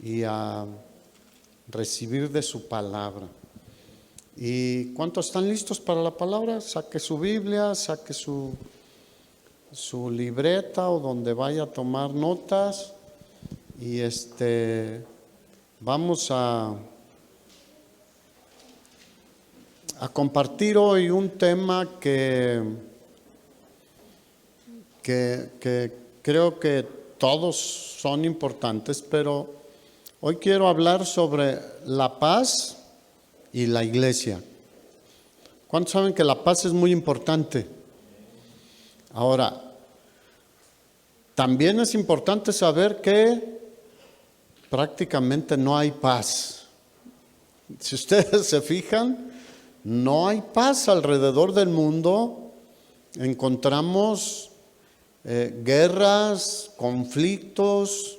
y a recibir de su palabra. ¿Y cuántos están listos para la palabra? Saque su Biblia, saque su libreta o donde vaya a tomar notas y vamos a compartir hoy un tema que creo que todos son importantes, pero hoy quiero hablar sobre la paz y la iglesia. ¿Cuántos saben que la paz es muy importante? Ahora, también es importante saber que prácticamente no hay paz. Si ustedes se fijan, no hay paz alrededor del mundo. Encontramos guerras, conflictos.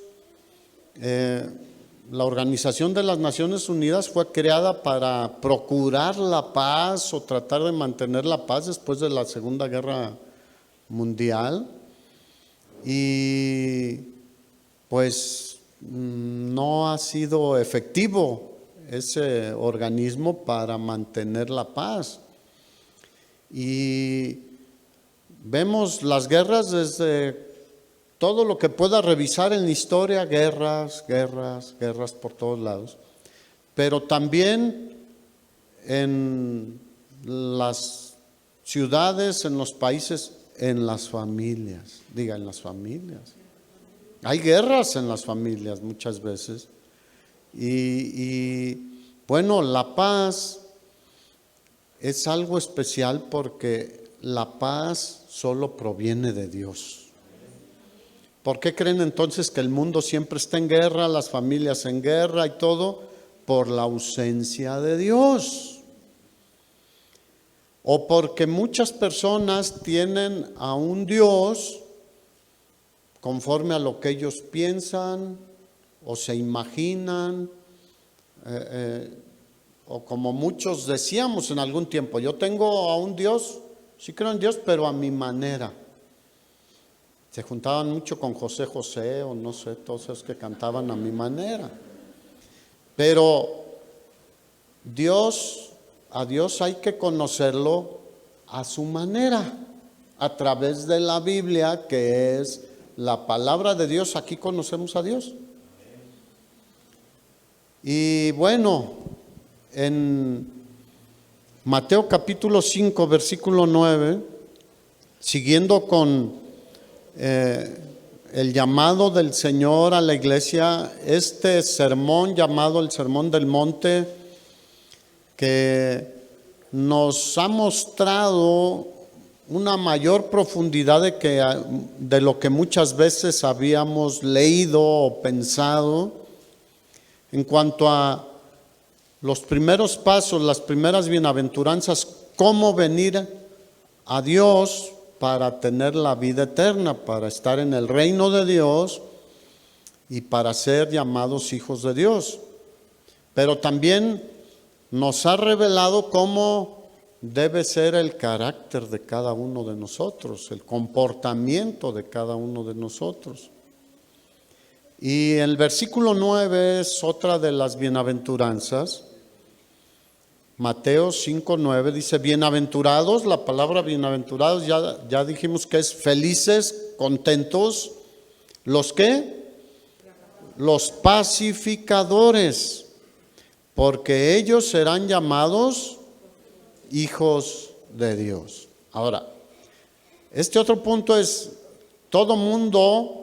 La Organización de las Naciones Unidas fue creada para procurar la paz o tratar de mantener la paz después de la Segunda Guerra Mundial. Y pues no ha sido efectivo ese organismo para mantener la paz. Y vemos las guerras desde todo lo que pueda revisar en la historia, guerras por todos lados. Pero también en las ciudades, en los países, en las familias. Diga, en las familias. Hay guerras en las familias muchas veces. Y bueno, la paz es algo especial porque la paz solo proviene de Dios. ¿Por qué creen entonces que el mundo siempre está en guerra, las familias en guerra y todo? Por la ausencia de Dios. O porque muchas personas tienen a un Dios conforme a lo que ellos piensan o se imaginan, o como muchos decíamos en algún tiempo, yo tengo a un Dios, sí creo en Dios, pero a mi manera. Se juntaban mucho con José José o no sé, todos esos que cantaban a mi manera. Pero a Dios hay que conocerlo a su manera, a través de la Biblia, que es la palabra de Dios. Aquí conocemos a Dios. Y bueno, en Mateo capítulo 5, versículo 9, siguiendo con el llamado del Señor a la iglesia, este sermón llamado el Sermón del Monte, que nos ha mostrado una mayor profundidad de lo que muchas veces habíamos leído o pensado en cuanto a los primeros pasos, las primeras bienaventuranzas, cómo venir a Dios para tener la vida eterna, para estar en el reino de Dios y para ser llamados hijos de Dios. Pero también nos ha revelado cómo debe ser el carácter de cada uno de nosotros, el comportamiento de cada uno de nosotros. Y el versículo 9 es otra de las bienaventuranzas. Mateo 5:9 dice, bienaventurados, la palabra bienaventurados ya dijimos que es felices, contentos. ¿Los qué? Los pacificadores, porque ellos serán llamados hijos de Dios. Ahora, este otro punto es, todo mundo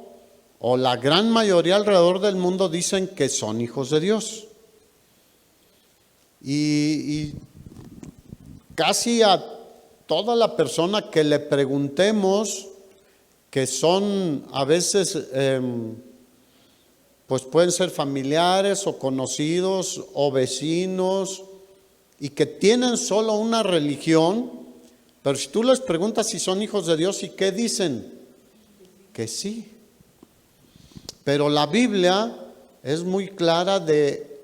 o la gran mayoría alrededor del mundo dicen que son hijos de Dios. Y casi a toda la persona que le preguntemos, que son a veces, pues pueden ser familiares o conocidos o vecinos, y que tienen solo una religión, pero si tú les preguntas si son hijos de Dios, ¿y qué dicen? Que sí. Pero la Biblia es muy clara de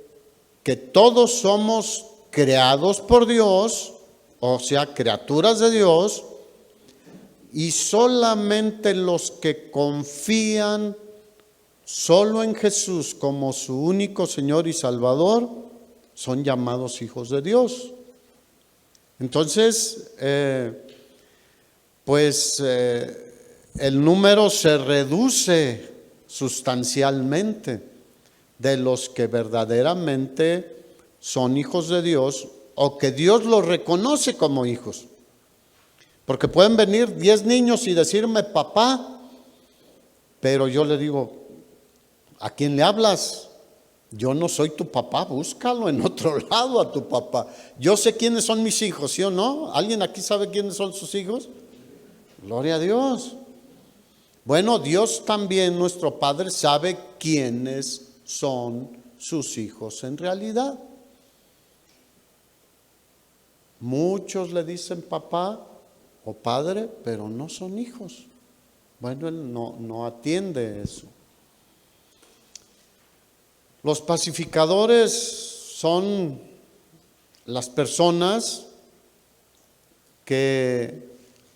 que todos somos creados por Dios, o sea, criaturas de Dios, y solamente los que confían solo en Jesús como su único Señor y Salvador, son llamados hijos de Dios. Entonces, el número se reduce sustancialmente de los que verdaderamente son hijos de Dios o que Dios los reconoce como hijos. Porque pueden venir 10 niños y decirme papá, pero yo le digo, ¿a quién le hablas? Yo no soy tu papá, búscalo en otro lado a tu papá. Yo sé quiénes son mis hijos, ¿sí o no? ¿Alguien aquí sabe quiénes son sus hijos? Gloria a Dios. Bueno, Dios también, nuestro Padre, sabe quiénes son sus hijos en realidad. Muchos le dicen papá o padre, pero no son hijos. Bueno, Él no atiende eso. Los pacificadores son las personas que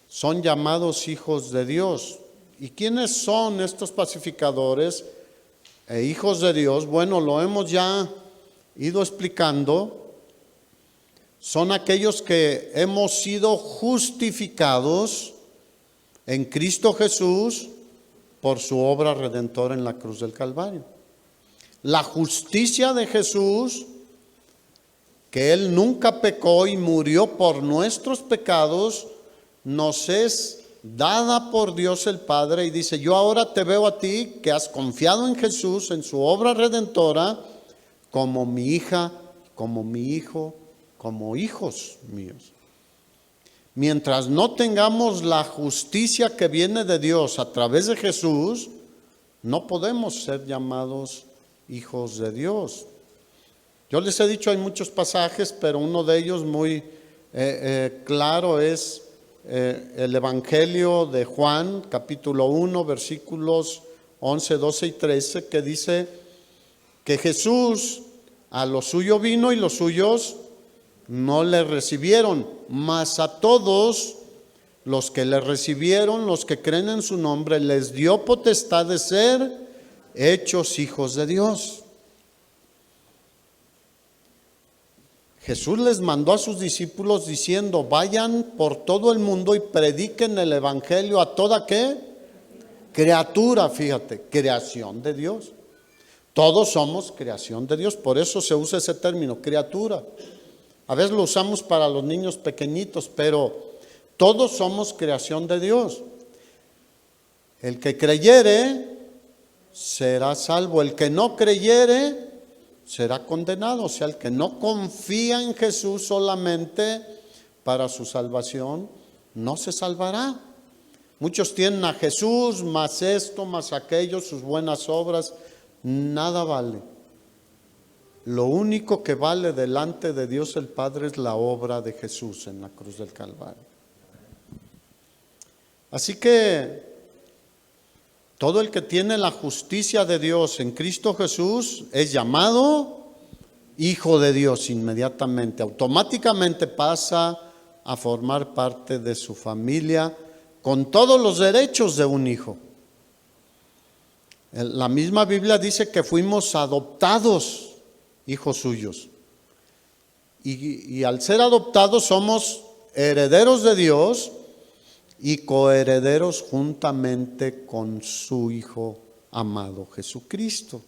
son llamados hijos de Dios. ¿Y quiénes son estos pacificadores e hijos de Dios? Bueno, lo hemos ya ido explicando. Son aquellos que hemos sido justificados en Cristo Jesús por su obra redentora en la cruz del Calvario. La justicia de Jesús, que Él nunca pecó y murió por nuestros pecados, nos es dada por Dios el Padre, y dice, yo ahora te veo a ti que has confiado en Jesús, en su obra redentora, como mi hija, como mi hijo, como hijos míos. Mientras no tengamos la justicia que viene de Dios a través de Jesús, no podemos ser llamados hijos de Dios. Yo les he dicho, hay muchos pasajes, pero uno de ellos muy claro es el Evangelio de Juan, capítulo 1, versículos 11, 12 y 13, que dice que Jesús a lo suyo vino y los suyos no le recibieron, mas a todos los que le recibieron, los que creen en su nombre, les dio potestad de ser hechos hijos de Dios. Jesús les mandó a sus discípulos diciendo, vayan por todo el mundo y prediquen el evangelio a toda ¿qué? Criatura, fíjate, creación de Dios. Todos somos creación de Dios, por eso se usa ese término, criatura. A veces lo usamos para los niños pequeñitos, pero todos somos creación de Dios. El que creyere será salvo, el que no creyere será condenado. O sea, el que no confía en Jesús solamente para su salvación, no se salvará. Muchos tienen a Jesús, más esto, más aquello, sus buenas obras, nada vale. Lo único que vale delante de Dios el Padre es la obra de Jesús en la cruz del Calvario. Así que todo el que tiene la justicia de Dios en Cristo Jesús es llamado hijo de Dios inmediatamente. Automáticamente pasa a formar parte de su familia con todos los derechos de un hijo. La misma Biblia dice que fuimos adoptados hijos suyos. Y al ser adoptados somos herederos de Dios y coherederos juntamente con su Hijo amado Jesucristo.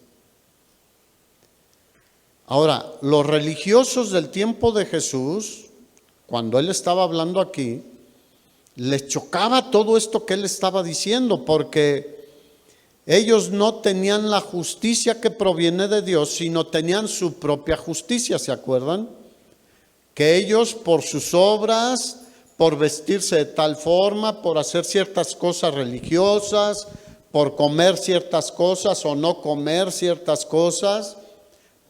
Ahora, los religiosos del tiempo de Jesús, cuando Él estaba hablando aquí, les chocaba todo esto que Él estaba diciendo, porque ellos no tenían la justicia que proviene de Dios, sino tenían su propia justicia, ¿se acuerdan? Que ellos por sus obras, por vestirse de tal forma, por hacer ciertas cosas religiosas, por comer ciertas cosas o no comer ciertas cosas,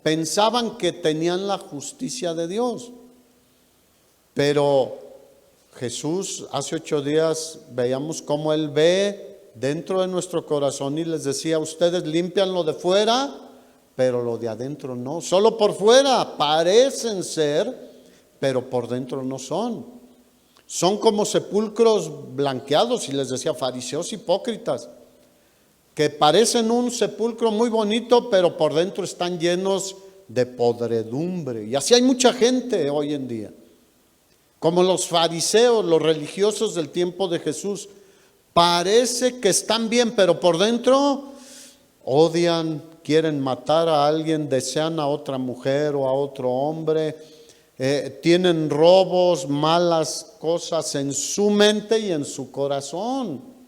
pensaban que tenían la justicia de Dios. Pero Jesús, hace 8 días veíamos cómo Él ve dentro de nuestro corazón y les decía, ustedes limpian lo de fuera, pero lo de adentro no. Solo por fuera parecen ser, pero por dentro no son. Son como sepulcros blanqueados, y les decía, fariseos hipócritas, que parecen un sepulcro muy bonito, pero por dentro están llenos de podredumbre. Y así hay mucha gente hoy en día. Como los fariseos, los religiosos del tiempo de Jesús. Parece que están bien, pero por dentro odian, quieren matar a alguien, desean a otra mujer o a otro hombre. Tienen robos, malas cosas en su mente y en su corazón.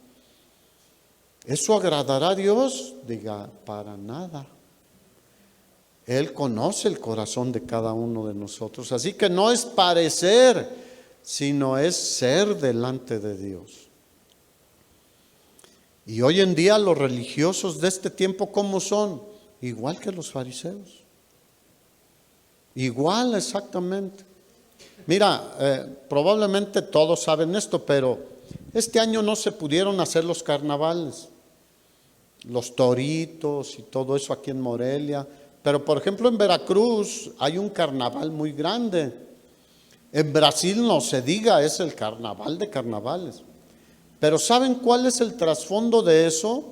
¿Eso agradará a Dios? Diga, para nada. Él conoce el corazón de cada uno de nosotros. Así que no es parecer, sino es ser delante de Dios. Y hoy en día los religiosos de este tiempo, ¿cómo son? Igual que los fariseos. Igual exactamente. Mira, probablemente todos saben esto, pero este año no se pudieron hacer los carnavales, los toritos y todo eso aquí en Morelia. Pero por ejemplo en Veracruz hay un carnaval muy grande. En Brasil no se diga, es el carnaval de carnavales. Pero ¿saben cuál es el trasfondo de eso?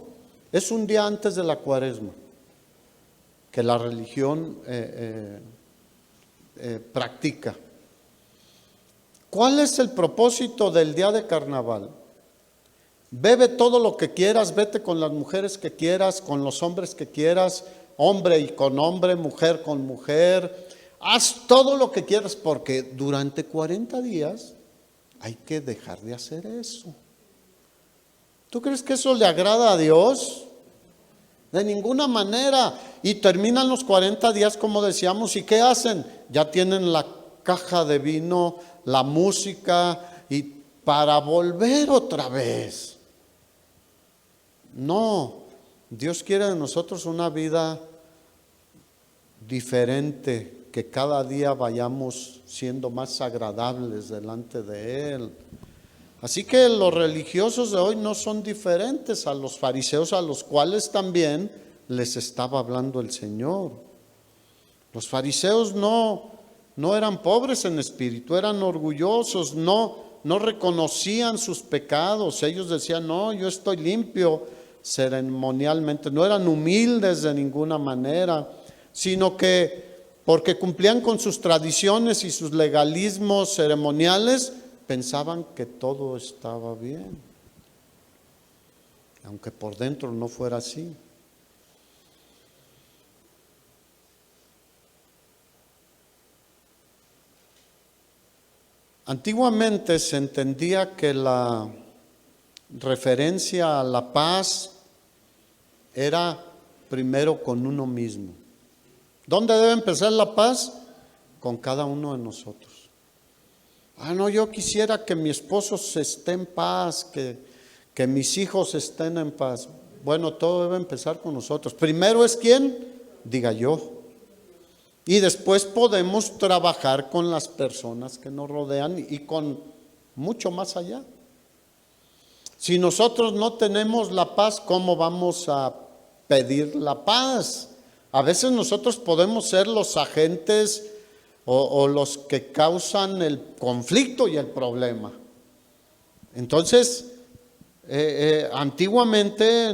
Es un día antes de la Cuaresma, que la religión practica. ¿Cuál es el propósito del día de carnaval? Bebe todo lo que quieras, vete con las mujeres que quieras, con los hombres que quieras, hombre y con hombre, mujer con mujer. Haz todo lo que quieras porque durante 40 días hay que dejar de hacer eso. ¿Tú crees que eso le agrada a Dios? De ninguna manera. Y terminan los 40 días, como decíamos, ¿y qué hacen? Ya tienen la caja de vino, la música, y para volver otra vez. No, Dios quiere de nosotros una vida diferente, que cada día vayamos siendo más agradables delante de Él. Así que los religiosos de hoy no son diferentes a los fariseos, a los cuales también les estaba hablando el Señor. Los fariseos no eran pobres en espíritu, eran orgullosos, no reconocían sus pecados. Ellos decían, no, yo estoy limpio ceremonialmente. No eran humildes de ninguna manera, sino que porque cumplían con sus tradiciones y sus legalismos ceremoniales, pensaban que todo estaba bien, aunque por dentro no fuera así. Antiguamente se entendía que la referencia a la paz era primero con uno mismo. ¿Dónde debe empezar la paz? Con cada uno de nosotros. No, yo quisiera que mi esposo esté en paz, que mis hijos estén en paz. Bueno, todo debe empezar con nosotros. Primero es ¿quién? Diga yo. Y después podemos trabajar con las personas que nos rodean y con mucho más allá. Si nosotros no tenemos la paz, ¿cómo vamos a pedir la paz? A veces nosotros podemos ser los agentes o los que causan el conflicto y el problema. Entonces, antiguamente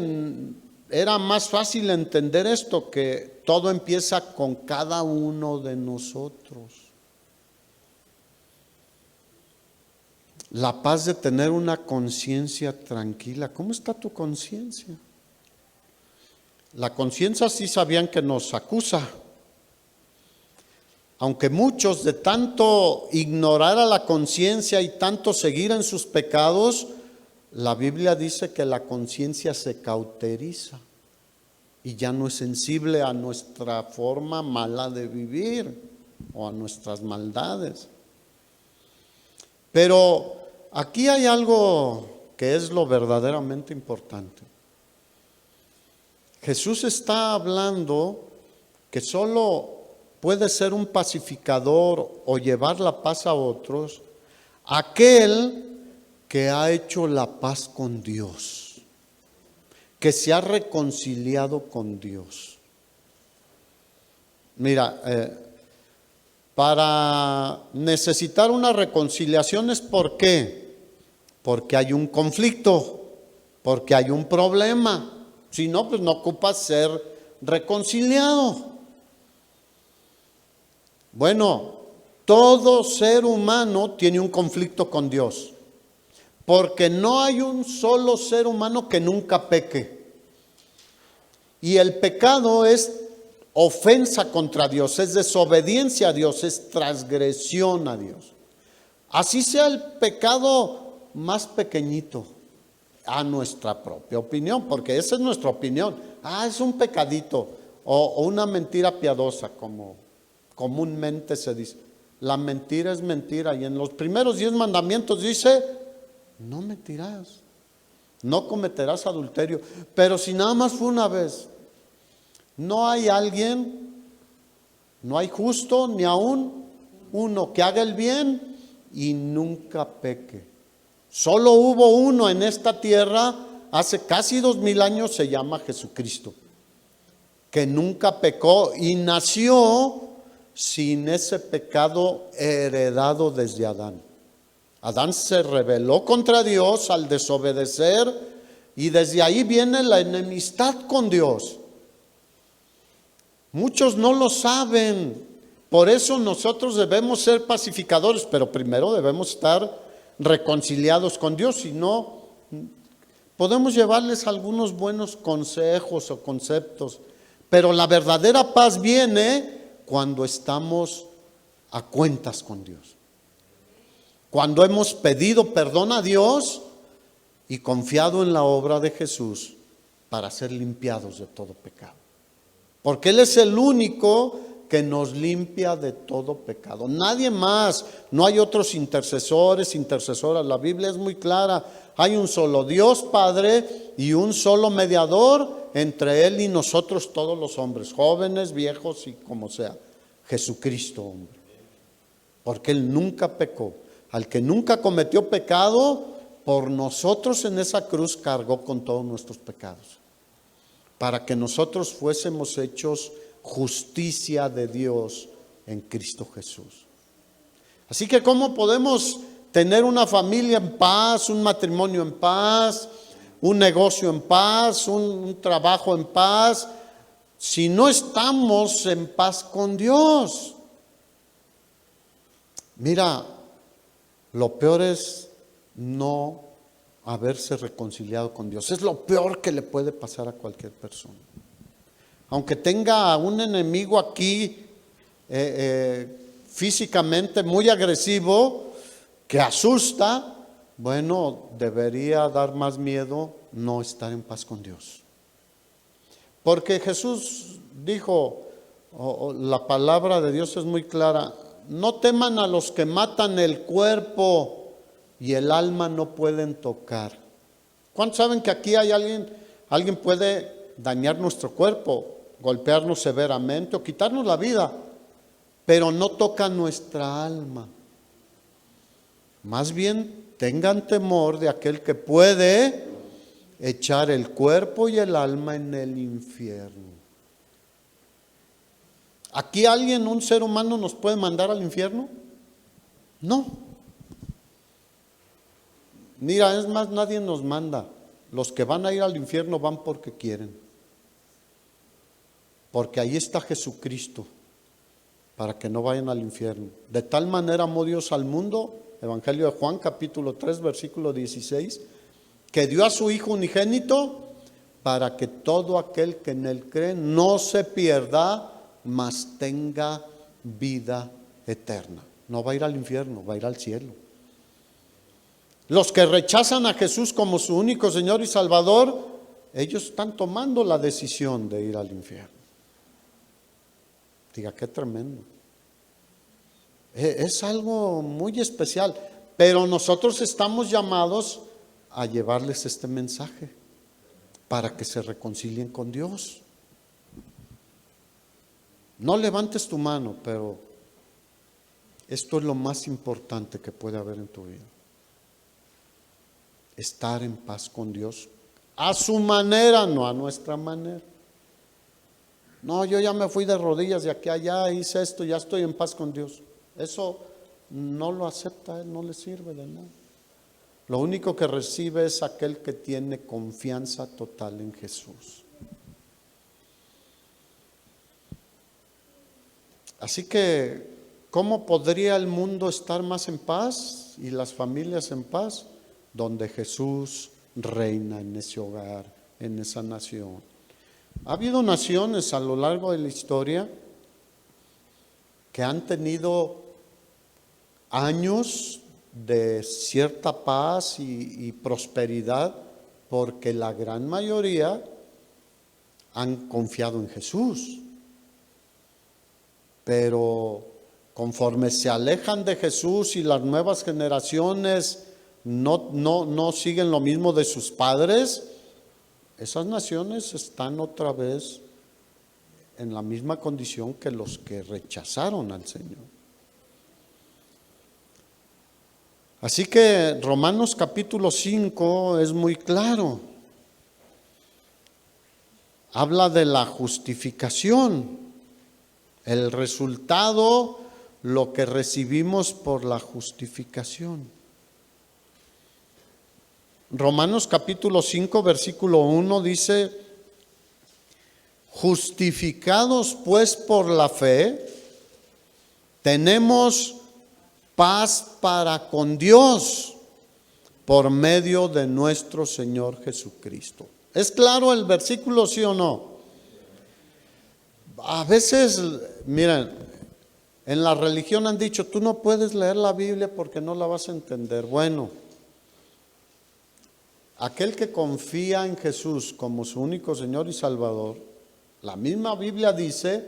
era más fácil entender esto, que todo empieza con cada uno de nosotros. La paz de tener una conciencia tranquila. ¿Cómo está tu conciencia? La conciencia sí sabían que nos acusa. Aunque muchos de tanto ignorar a la conciencia y tanto seguir en sus pecados, la Biblia dice que la conciencia se cauteriza y ya no es sensible a nuestra forma mala de vivir o a nuestras maldades. Pero aquí hay algo que es lo verdaderamente importante. Jesús está hablando que solo puede ser un pacificador o llevar la paz a otros aquel que ha hecho la paz con Dios, que se ha reconciliado con Dios. Mira, para necesitar una reconciliación es ¿por qué? Porque hay un conflicto, porque hay un problema. Si no, pues no ocupas ser reconciliado. Bueno, todo ser humano tiene un conflicto con Dios, porque no hay un solo ser humano que nunca peque. Y el pecado es ofensa contra Dios, es desobediencia a Dios, es transgresión a Dios. Así sea el pecado más pequeñito, a nuestra propia opinión, porque esa es nuestra opinión. Es un pecadito o una mentira piadosa, como comúnmente se dice. La mentira es mentira, y en los primeros 10 mandamientos dice: no mentirás, no cometerás adulterio. Pero si nada más fue una vez, no hay alguien, no hay justo ni aún uno que haga el bien y nunca peque. Solo hubo uno en esta tierra hace casi 2000 años, se llama Jesucristo, que nunca pecó y nació sin ese pecado heredado desde Adán. Adán se rebeló contra Dios al desobedecer, y desde ahí viene la enemistad con Dios. Muchos no lo saben, por eso nosotros debemos ser pacificadores, pero primero debemos estar reconciliados con Dios. Si no, podemos llevarles algunos buenos consejos o conceptos, pero la verdadera paz viene cuando estamos a cuentas con Dios, cuando hemos pedido perdón a Dios y confiado en la obra de Jesús para ser limpiados de todo pecado, porque Él es el único que nos limpia de todo pecado. Nadie más, no hay otros intercesores, intercesoras. La Biblia es muy clara: hay un solo Dios Padre y un solo mediador entre Él y nosotros todos los hombres, jóvenes, viejos y como sea, Jesucristo, hombre. Porque Él nunca pecó. Al que nunca cometió pecado, por nosotros en esa cruz cargó con todos nuestros pecados, para que nosotros fuésemos hechos justicia de Dios en Cristo Jesús. Así que ¿cómo podemos tener una familia en paz, un matrimonio en paz, un negocio en paz, un trabajo en paz, si no estamos en paz con Dios? Mira, lo peor es no haberse reconciliado con Dios. Es lo peor que le puede pasar a cualquier persona. Aunque tenga un enemigo aquí físicamente muy agresivo, que asusta, bueno, debería dar más miedo no estar en paz con Dios. Porque Jesús dijo, la palabra de Dios es muy clara: no teman a los que matan el cuerpo y el alma no pueden tocar. ¿Cuántos saben que aquí hay alguien puede dañar nuestro cuerpo, golpearnos severamente o quitarnos la vida, pero no toca nuestra alma? Más bien tengan temor de aquel que puede echar el cuerpo y el alma en el infierno. ¿Aquí un ser humano nos puede mandar al infierno? No. Mira, es más, nadie nos manda. Los que van a ir al infierno van porque quieren. Porque ahí está Jesucristo, para que no vayan al infierno. De tal manera amó Dios al mundo, Evangelio de Juan, capítulo 3, versículo 16, que dio a su Hijo unigénito, para que todo aquel que en Él cree no se pierda, mas tenga vida eterna. No va a ir al infierno, va a ir al cielo. Los que rechazan a Jesús como su único Señor y Salvador, ellos están tomando la decisión de ir al infierno. Diga, qué tremendo. Es algo muy especial, pero nosotros estamos llamados a llevarles este mensaje para que se reconcilien con Dios. No levantes tu mano, pero esto es lo más importante que puede haber en tu vida: estar en paz con Dios a su manera, no a nuestra manera. No, yo ya me fui de rodillas de aquí a allá, hice esto, ya estoy en paz con Dios. Eso no lo acepta Él, no le sirve de nada. Lo único que recibe es aquel que tiene confianza total en Jesús. Así que, ¿cómo podría el mundo estar más en paz y las familias en paz? Donde Jesús reina en ese hogar, en esa nación. Ha habido naciones a lo largo de la historia que han tenido años de cierta paz y prosperidad porque la gran mayoría han confiado en Jesús. Pero conforme se alejan de Jesús y las nuevas generaciones no siguen lo mismo de sus padres, esas naciones están otra vez en la misma condición que los que rechazaron al Señor. Así que Romanos capítulo 5 es muy claro. Habla de la justificación, el resultado, lo que recibimos por la justificación. Romanos capítulo 5, versículo 1 dice: justificados pues por la fe, tenemos paz para con Dios por medio de nuestro Señor Jesucristo. ¿Es claro el versículo, sí o no? A veces, miren, en la religión han dicho, tú no puedes leer la Biblia porque no la vas a entender. Bueno, aquel que confía en Jesús como su único Señor y Salvador, la misma Biblia dice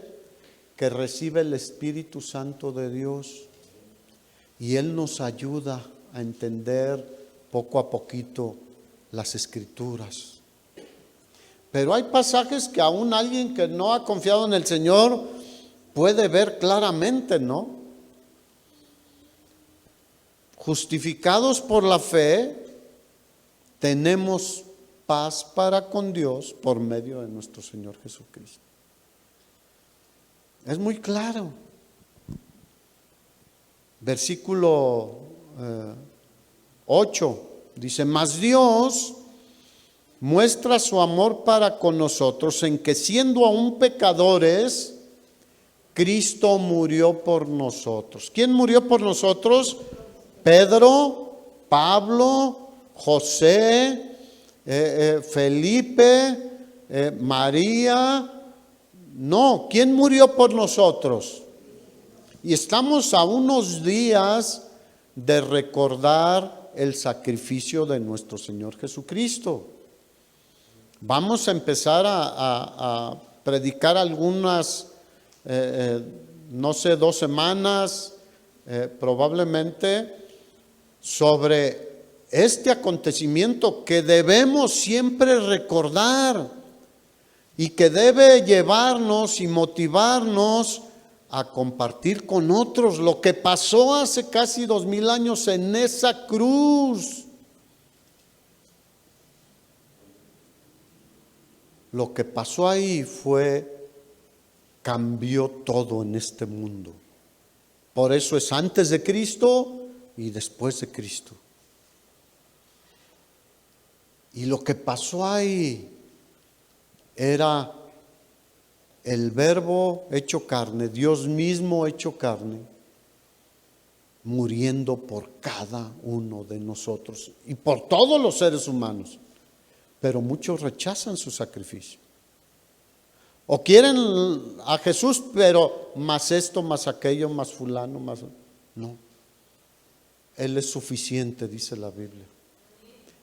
que recibe el Espíritu Santo de Dios y Él nos ayuda a entender poco a poquito las Escrituras. Pero hay pasajes que aún alguien que no ha confiado en el Señor puede ver claramente, ¿no? Justificados por la fe, tenemos paz para con Dios por medio de nuestro Señor Jesucristo. Es muy claro. Versículo 8 dice: mas Dios muestra su amor para con nosotros en que, siendo aún pecadores, Cristo murió por nosotros. ¿Quién murió por nosotros? Pedro, Pablo, José, Felipe, María. No, ¿quién murió por nosotros? Y estamos a unos días de recordar el sacrificio de nuestro Señor Jesucristo. Vamos a empezar a predicar algunas, no sé, 2 semanas probablemente, sobre este acontecimiento que debemos siempre recordar y que debe llevarnos y motivarnos a compartir con otros lo que pasó hace casi 2000 años en esa cruz. Lo que pasó ahí cambió todo en este mundo. Por eso es antes de Cristo y después de Cristo. Y lo que pasó ahí era el Verbo hecho carne, Dios mismo hecho carne, muriendo por cada uno de nosotros y por todos los seres humanos. Pero muchos rechazan su sacrificio. O quieren a Jesús, pero más esto, más aquello, más fulano, más... No. Él es suficiente, dice la Biblia.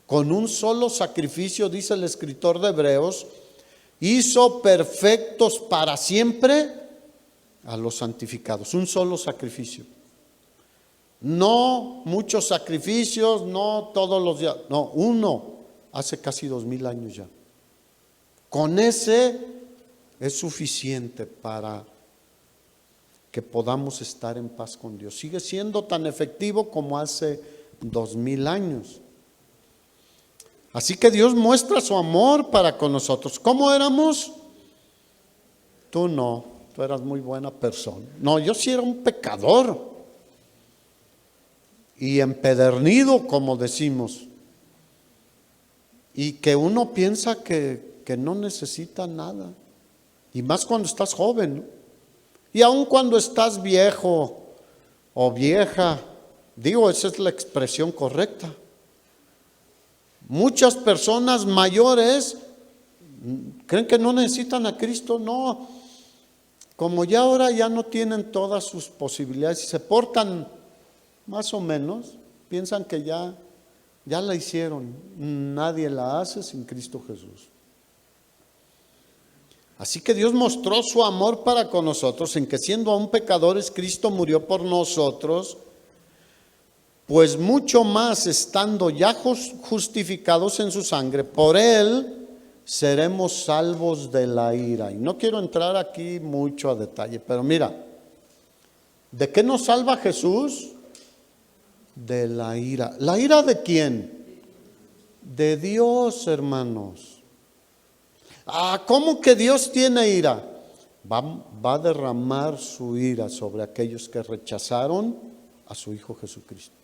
Con un solo sacrificio, dice el escritor de Hebreos, hizo perfectos para siempre a los santificados. Un solo sacrificio. No muchos sacrificios, no todos los días. No, uno. Hace casi 2000 años ya. Con ese es suficiente para que podamos estar en paz con Dios. Sigue siendo tan efectivo como hace 2000 años. Así que Dios muestra su amor para con nosotros. ¿Cómo éramos? Tú no, tú eras muy buena persona. No, yo sí era un pecador. Y empedernido, como decimos. Y que uno piensa que no necesita nada. Y más cuando estás joven, ¿no? Y aun cuando estás viejo o vieja, digo, esa es la expresión correcta. Muchas personas mayores creen que no necesitan a Cristo. No, como ya ahora ya no tienen todas sus posibilidades y se portan más o menos, piensan que ya la hicieron. Nadie la hace sin Cristo Jesús. Así que Dios mostró su amor para con nosotros en que siendo aún pecadores, Cristo murió por nosotros, pues mucho más estando ya justificados en su sangre, por Él seremos salvos de la ira. Y no quiero entrar aquí mucho a detalle, pero mira, ¿de qué nos salva Jesús? De la ira. ¿La ira de quién? De Dios, hermanos. ¿Cómo que Dios tiene ira? Va a derramar su ira sobre aquellos que rechazaron a su Hijo Jesucristo.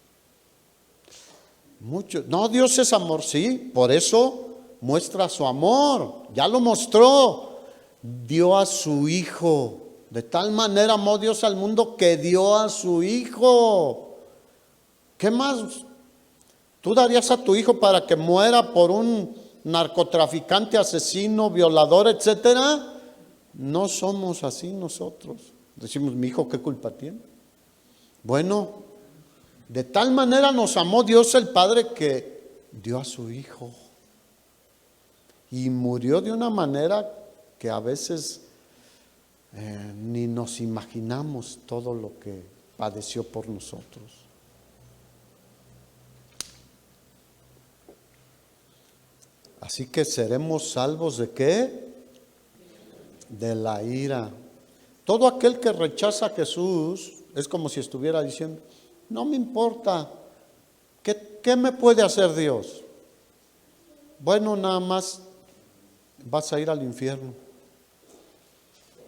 No, Dios es amor, sí, por eso muestra su amor, ya lo mostró, dio a su Hijo, de tal manera amó Dios al mundo que dio a su Hijo. ¿Qué más? ¿Tú darías a tu hijo para que muera por un narcotraficante, asesino, violador, etcétera? No somos así nosotros. Decimos, mi hijo, ¿qué culpa tiene? Bueno, de tal manera nos amó Dios el Padre que dio a su Hijo. Y murió de una manera que a veces ni nos imaginamos todo lo que padeció por nosotros. Así que seremos salvos ¿de qué? De la ira. Todo aquel que rechaza a Jesús es como si estuviera diciendo, no me importa, ¿qué me puede hacer Dios? Bueno, nada más vas a ir al infierno.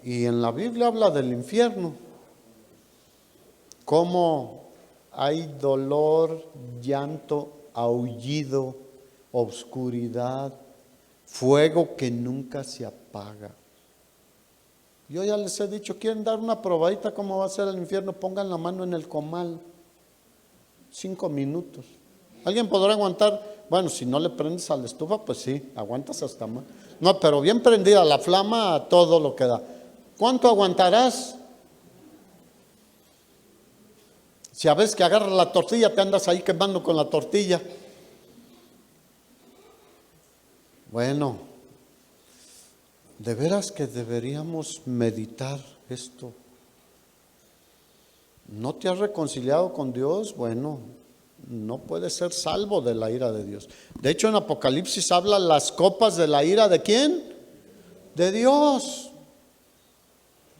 Y en la Biblia habla del infierno. Cómo hay dolor, llanto, aullido, obscuridad, fuego que nunca se apaga. Yo ya les he dicho, quieren dar una probadita cómo va a ser el infierno, pongan la mano en el comal, 5 minutos. ¿Alguien podrá aguantar? Bueno, si no le prendes a la estufa, pues sí, aguantas hasta más. No, pero bien prendida la flama a todo lo que da. ¿Cuánto aguantarás? Si a veces que agarras la tortilla, te andas ahí quemando con la tortilla. Bueno, de veras que deberíamos meditar esto. ¿No te has reconciliado con Dios? Bueno, no puedes ser salvo de la ira de Dios. De hecho, en Apocalipsis habla las copas de la ira ¿de quién? De Dios.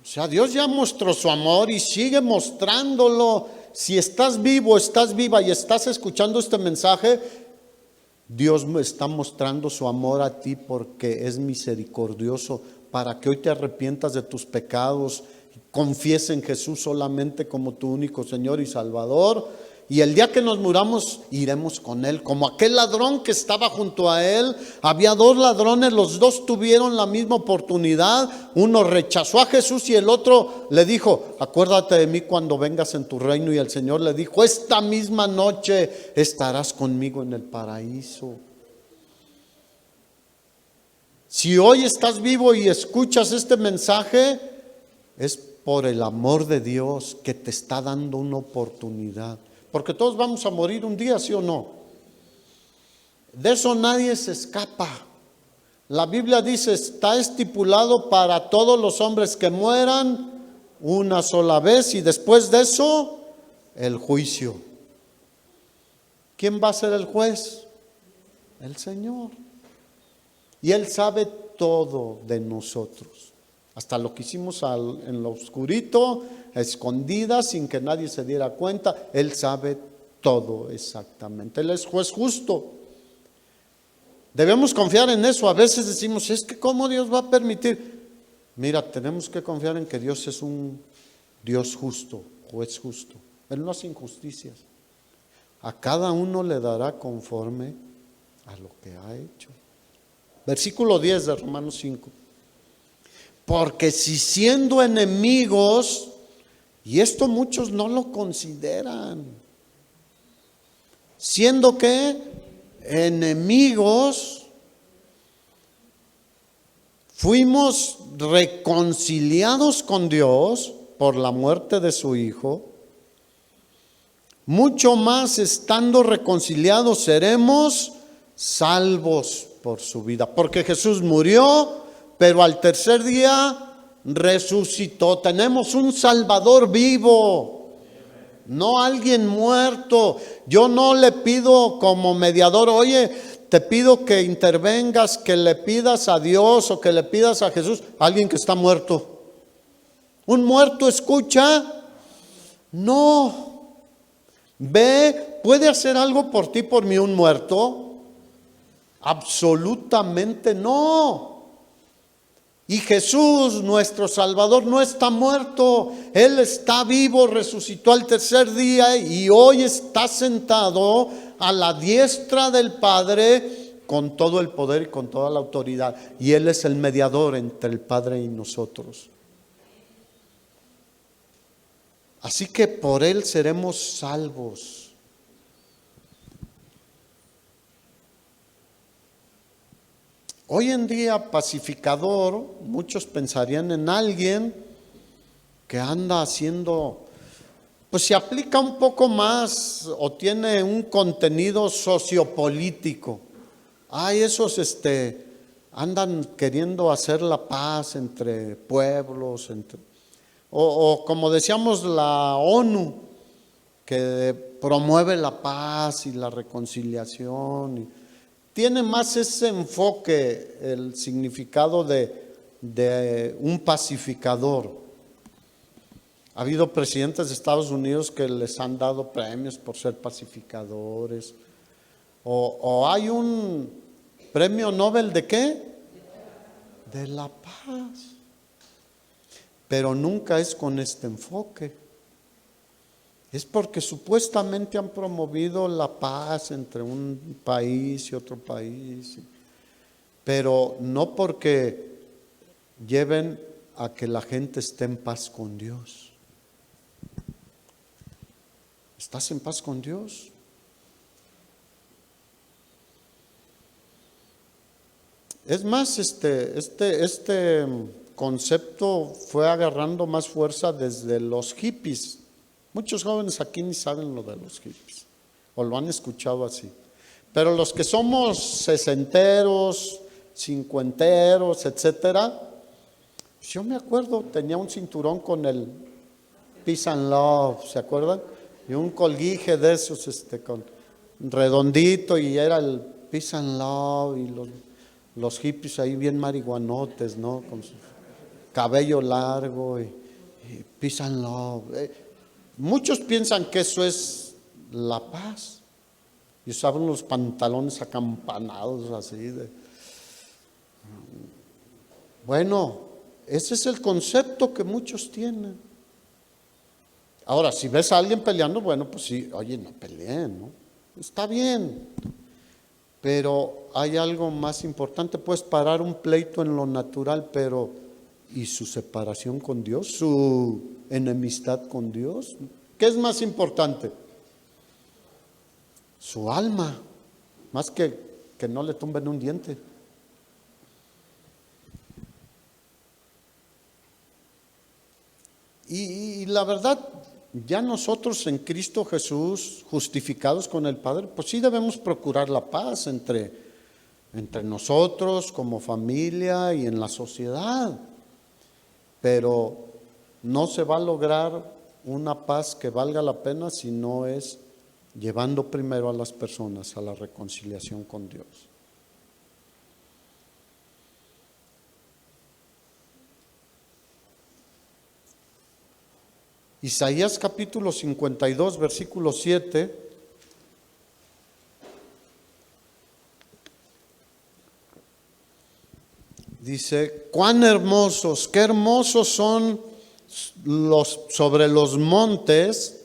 O sea, Dios ya mostró su amor y sigue mostrándolo. Si estás vivo, estás viva y estás escuchando este mensaje, Dios me está mostrando su amor a ti porque es misericordioso para que hoy te arrepientas de tus pecados, confíes en Jesús solamente como tu único Señor y Salvador. Y el día que nos muramos, iremos con Él. Como aquel ladrón que estaba junto a Él, había 2 ladrones, los 2 tuvieron la misma oportunidad. Uno rechazó a Jesús y el otro le dijo, acuérdate de mí cuando vengas en tu reino. Y el Señor le dijo, esta misma noche estarás conmigo en el paraíso. Si hoy estás vivo y escuchas este mensaje, es por el amor de Dios que te está dando una oportunidad. Porque todos vamos a morir un día, ¿sí o no? De eso nadie se escapa. La Biblia dice, está estipulado para todos los hombres que mueran una sola vez y después de eso, el juicio. ¿Quién va a ser el juez? El Señor. Y Él sabe todo de nosotros. Hasta lo que hicimos en lo oscurito, a escondidas, sin que nadie se diera cuenta. Él sabe todo exactamente. Él es juez justo. Debemos confiar en eso. A veces decimos, es que ¿cómo Dios va a permitir? Mira, tenemos que confiar en que Dios es un Dios justo, juez justo. Él no hace injusticias. A cada uno le dará conforme a lo que ha hecho. Versículo 10 de Romanos 5. Porque si siendo enemigos, y esto muchos no lo consideran, siendo que enemigos, fuimos reconciliados con Dios por la muerte de su Hijo, mucho más estando reconciliados seremos salvos por su vida. Porque Jesús murió, pero al tercer día resucitó. Tenemos un Salvador vivo, no alguien muerto. Yo no le pido como mediador, oye, te pido que intervengas, que le pidas a Dios o que le pidas a Jesús, a alguien que está muerto. ¿Un muerto escucha? No. Ve, ¿puede hacer algo por ti, por mí, un muerto? Absolutamente no. Y Jesús, nuestro Salvador, no está muerto. Él está vivo, resucitó al tercer día y hoy está sentado a la diestra del Padre con todo el poder y con toda la autoridad. Y Él es el mediador entre el Padre y nosotros. Así que por Él seremos salvos. Hoy en día, pacificador, muchos pensarían en alguien que anda haciendo, pues se aplica un poco más o tiene un contenido sociopolítico. Esos andan queriendo hacer la paz entre pueblos, o como decíamos la ONU, que promueve la paz y la reconciliación. Tiene más ese enfoque, el significado de un pacificador. Ha habido presidentes de Estados Unidos que les han dado premios por ser pacificadores. O hay un premio Nobel ¿de qué? De la paz. Pero nunca es con este enfoque. Es porque supuestamente han promovido la paz entre un país y otro país, pero no porque lleven a que la gente esté en paz con Dios. ¿Estás en paz con Dios? Es más, este concepto fue agarrando más fuerza desde los hippies. Muchos jóvenes aquí ni saben lo de los hippies, o lo han escuchado así. Pero los que somos sesenteros, cincuenteros, etcétera, yo me acuerdo, tenía un cinturón con el Peace and Love, ¿se acuerdan? Y un colguije de esos, con redondito, y era el Peace and Love, y los hippies ahí bien marihuanotes, ¿no? Con su cabello largo y Peace and Love. Muchos piensan que eso es la paz. Y usaban los pantalones acampanados así. Bueno, ese es el concepto que muchos tienen. Ahora, si ves a alguien peleando, bueno, pues sí, oye, no peleen, ¿no? Está bien. Pero hay algo más importante. Puedes parar un pleito en lo natural, pero ¿y su separación con Dios? ¿Su enemistad con Dios? ¿Qué es más importante? Su alma, más que no le tumben un diente. Y la verdad, ya nosotros en Cristo Jesús, justificados con el Padre, pues sí debemos procurar la paz entre nosotros como familia y en la sociedad. Pero no se va a lograr una paz que valga la pena si no es llevando primero a las personas a la reconciliación con Dios. Isaías capítulo 52, versículo 7. Dice, cuán hermosos, qué hermosos son sobre los montes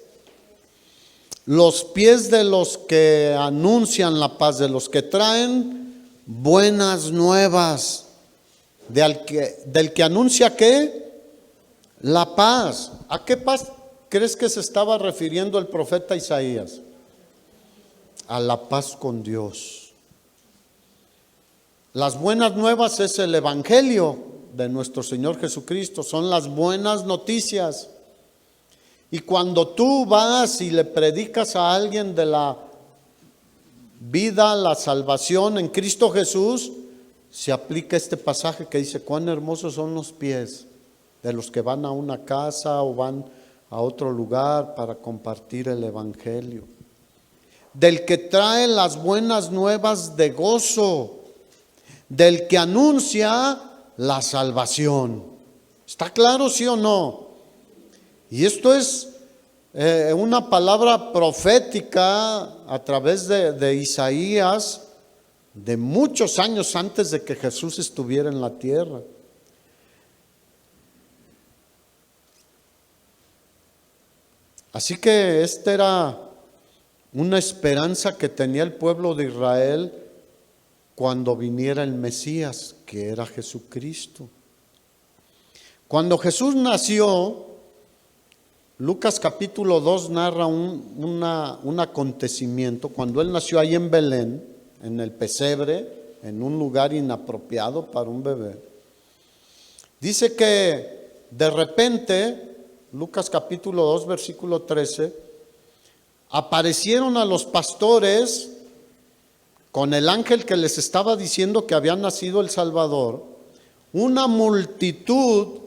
los pies de los que anuncian la paz, de los que traen buenas nuevas. del que anuncia ¿qué? La paz. ¿A qué paz crees que se estaba refiriendo el profeta Isaías? A la paz con Dios. Las buenas nuevas es el evangelio de nuestro Señor Jesucristo, son las buenas noticias. Y cuando tú vas y le predicas a alguien de la vida, la salvación en Cristo Jesús, se aplica este pasaje que dice: cuán hermosos son los pies de los que van a una casa o van a otro lugar para compartir el evangelio. Del que trae las buenas nuevas de gozo, del que anuncia la salvación. ¿Está claro, sí o no? Y esto es una palabra profética a través de Isaías, de muchos años antes de que Jesús estuviera en la tierra. Así que esta era una esperanza que tenía el pueblo de Israel cuando viniera el Mesías, que era Jesucristo. Cuando Jesús nació, Lucas capítulo 2 narra un acontecimiento. Cuando él nació ahí en Belén, en el pesebre, en un lugar inapropiado para un bebé. Dice que de repente, Lucas capítulo 2 versículo 13, aparecieron a los pastores con el ángel que les estaba diciendo que había nacido el Salvador, una multitud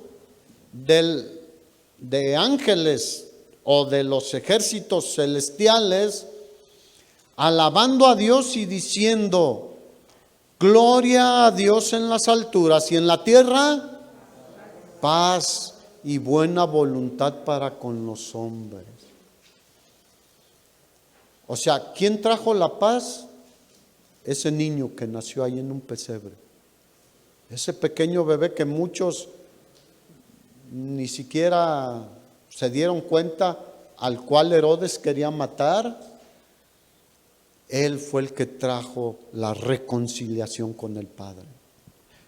de ángeles o de los ejércitos celestiales, alabando a Dios y diciendo: gloria a Dios en las alturas y en la tierra paz y buena voluntad para con los hombres. O sea, ¿quién trajo la paz? Ese niño que nació ahí en un pesebre. Ese pequeño bebé que muchos ni siquiera se dieron cuenta, al cual Herodes quería matar. Él fue el que trajo la reconciliación con el Padre.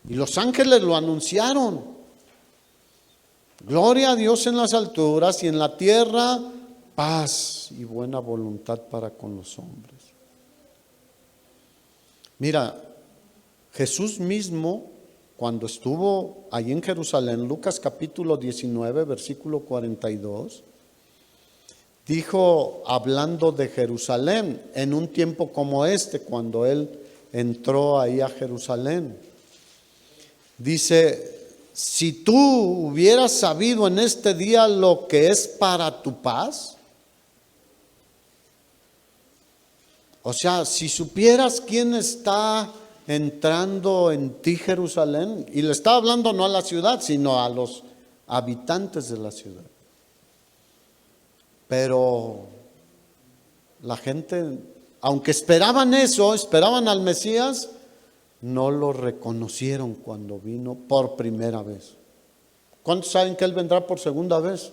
Y los ángeles lo anunciaron: gloria a Dios en las alturas y en la tierra paz y buena voluntad para con los hombres. Mira, Jesús mismo, cuando estuvo allí en Jerusalén, Lucas capítulo 19, versículo 42, dijo, hablando de Jerusalén, en un tiempo como este, cuando él entró ahí a Jerusalén, dice: si tú hubieras sabido en este día lo que es para tu paz, o sea, si supieras quién está entrando en ti, Jerusalén, y le estaba hablando no a la ciudad, sino a los habitantes de la ciudad. Pero la gente, aunque esperaban eso, esperaban al Mesías, no lo reconocieron cuando vino por primera vez. ¿Cuántos saben que Él vendrá por segunda vez?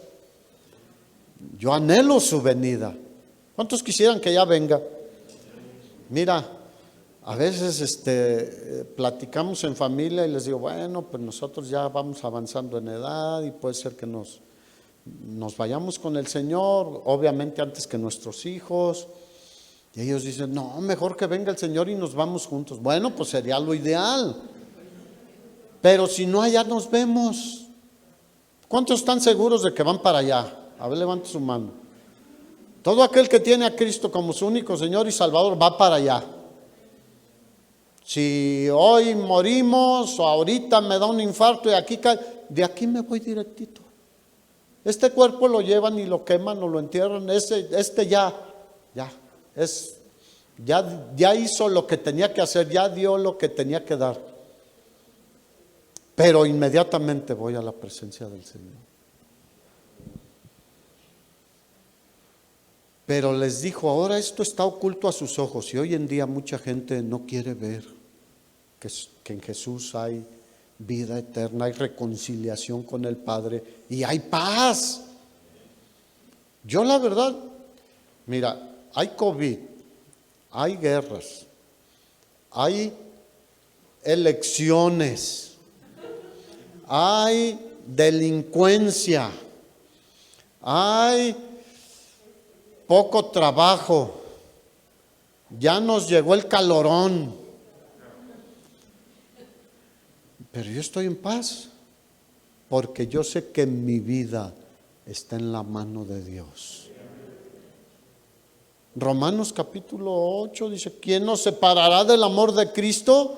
Yo anhelo su venida. ¿Cuántos quisieran que ya venga? Mira, a veces platicamos en familia y les digo, bueno, pues nosotros ya vamos avanzando en edad y puede ser que nos vayamos con el Señor, obviamente antes que nuestros hijos. Y ellos dicen, no, mejor que venga el Señor y nos vamos juntos. Bueno, pues sería lo ideal. Pero si no, allá nos vemos. ¿Cuántos están seguros de que van para allá? A ver, levante su mano. Todo aquel que tiene a Cristo como su único Señor y Salvador va para allá. Si hoy morimos o ahorita me da un infarto y aquí cae, de aquí me voy directito. Este cuerpo lo llevan y lo queman o lo entierran. Ya hizo lo que tenía que hacer, ya dio lo que tenía que dar. Pero inmediatamente voy a la presencia del Señor. Pero les dijo, ahora esto está oculto a sus ojos, y hoy en día mucha gente no quiere ver que en Jesús hay vida eterna, hay reconciliación con el Padre y hay paz. Yo la verdad, mira, hay COVID, hay guerras, hay elecciones, hay delincuencia, hay poco trabajo, ya nos llegó el calorón, pero yo estoy en paz porque yo sé que mi vida está en la mano de Dios. Romanos capítulo 8 dice: ¿quién nos separará del amor de Cristo?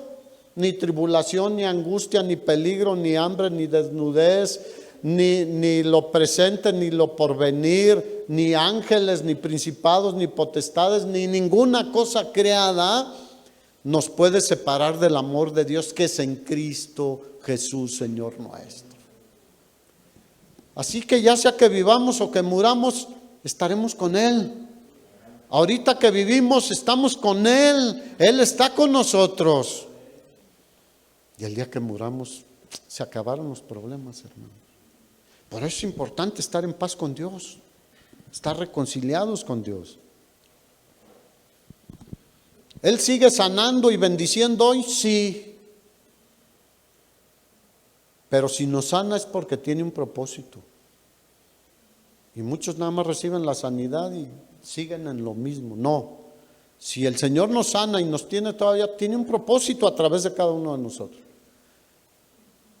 Ni tribulación, ni angustia, ni peligro, ni hambre, ni desnudez, ni lo presente, ni lo porvenir, ni ángeles, ni principados, ni potestades, ni ninguna cosa creada nos puede separar del amor de Dios que es en Cristo Jesús, Señor nuestro. Así que ya sea que vivamos o que muramos, estaremos con Él. Ahorita que vivimos, estamos con Él. Él está con nosotros. Y el día que muramos, se acabaron los problemas, hermanos. Por eso es importante estar en paz con Dios, estar reconciliados con Dios. ¿Él sigue sanando y bendiciendo hoy? Sí. Pero si nos sana es porque tiene un propósito. Y muchos nada más reciben la sanidad y siguen en lo mismo. No. Si el Señor nos sana y nos tiene todavía, tiene un propósito a través de cada uno de nosotros.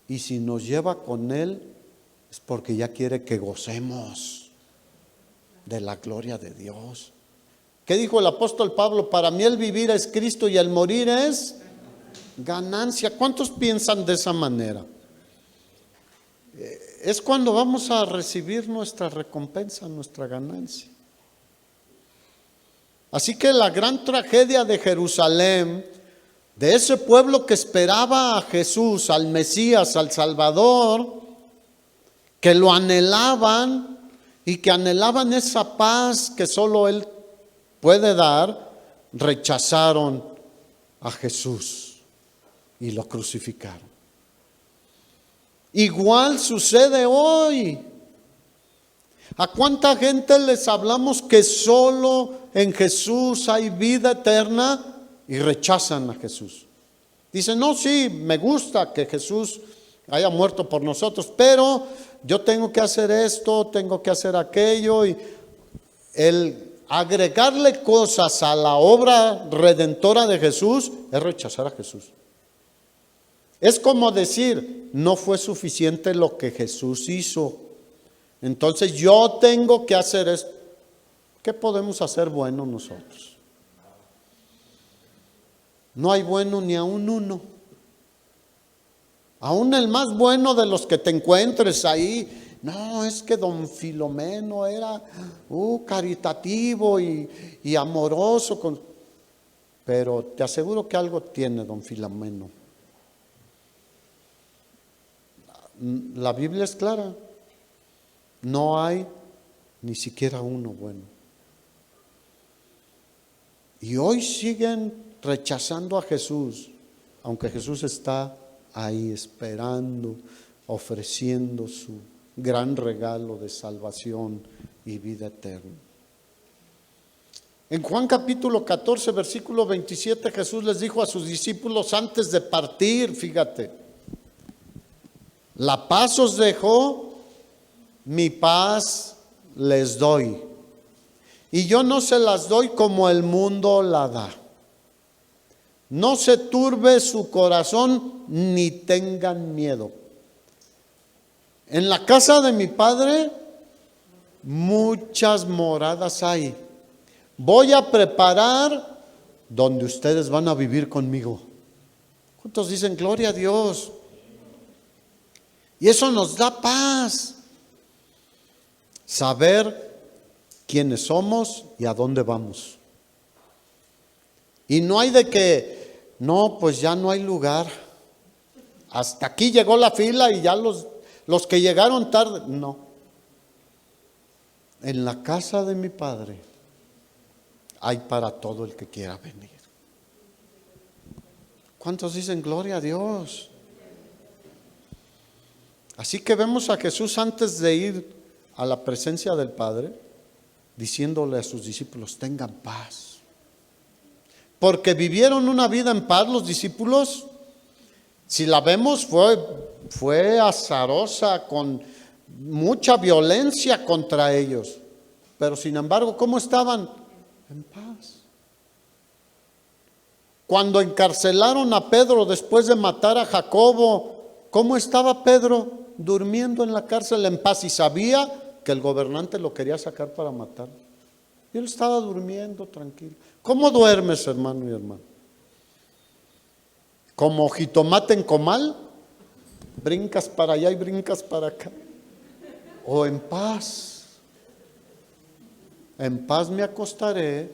Y si nos lleva con Él, es porque ya quiere que gocemos de la gloria de Dios. ¿Qué dijo el apóstol Pablo? Para mí el vivir es Cristo y el morir es ganancia. ¿Cuántos piensan de esa manera? Es cuando vamos a recibir nuestra recompensa, nuestra ganancia. Así que la gran tragedia de Jerusalén, de ese pueblo que esperaba a Jesús, al Mesías, al Salvador, que lo anhelaban y que anhelaban esa paz que solo Él puede dar, rechazaron a Jesús y lo crucificaron. Igual sucede hoy. ¿A cuánta gente les hablamos que solo en Jesús hay vida eterna y rechazan a Jesús? Dicen: no, sí, me gusta que Jesús haya muerto por nosotros, pero yo tengo que hacer esto, tengo que hacer aquello. Y el agregarle cosas a la obra redentora de Jesús es rechazar a Jesús. Es como decir: no fue suficiente lo que Jesús hizo, entonces yo tengo que hacer esto. ¿Qué podemos hacer bueno nosotros? No hay bueno ni aún uno. Aún el más bueno de los que te encuentres ahí, no, es que don Filomeno era caritativo y amoroso. Pero te aseguro que algo tiene don Filomeno. La Biblia es clara. No hay ni siquiera uno bueno. Y hoy siguen rechazando a Jesús, aunque Jesús está ahí esperando, ofreciendo su gran regalo de salvación y vida eterna. En Juan capítulo 14, versículo 27, Jesús les dijo a sus discípulos antes de partir, fíjate: la paz os dejo, mi paz les doy. Y yo no se las doy como el mundo la da. No se turbe su corazón ni tengan miedo. En la casa de mi Padre muchas moradas hay. Voy a preparar donde ustedes van a vivir conmigo. ¿Cuántos dicen gloria a Dios? Y eso nos da paz. Saber quiénes somos y a dónde vamos. Y no hay de que, no, pues ya no hay lugar. Hasta aquí llegó la fila y ya los que llegaron tarde. No. En la casa de mi Padre hay para todo el que quiera venir. ¿Cuántos dicen gloria a Dios? Así que vemos a Jesús antes de ir a la presencia del Padre, diciéndole a sus discípulos: tengan paz. Porque vivieron una vida en paz los discípulos. Si la vemos, fue azarosa, con mucha violencia contra ellos. Pero sin embargo, ¿cómo estaban? En paz. Cuando encarcelaron a Pedro después de matar a Jacobo, ¿cómo estaba Pedro? Durmiendo en la cárcel en paz, y sabía que el gobernante lo quería sacar para matar. Y él estaba durmiendo tranquilo. ¿Cómo duermes, hermano y hermana? ¿Como jitomate en comal? ¿Brincas para allá y brincas para acá? ¿O en paz? En paz me acostaré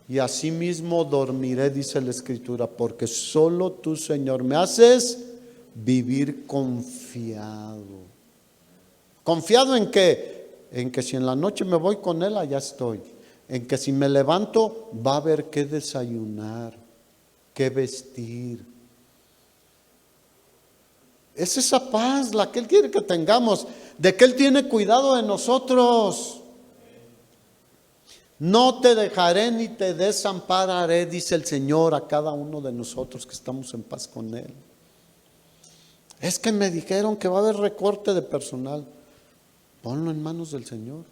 y asimismo dormiré, dice la Escritura, porque solo tú, Señor, me haces vivir confiado. ¿Confiado en qué? En que si en la noche me voy con Él, allá estoy. En que si me levanto, va a haber qué desayunar, qué vestir. Es esa paz la que Él quiere que tengamos, de que Él tiene cuidado de nosotros. No te dejaré ni te desampararé, dice el Señor a cada uno de nosotros que estamos en paz con Él. Es que me dijeron que va a haber recorte de personal. Ponlo en manos del Señor.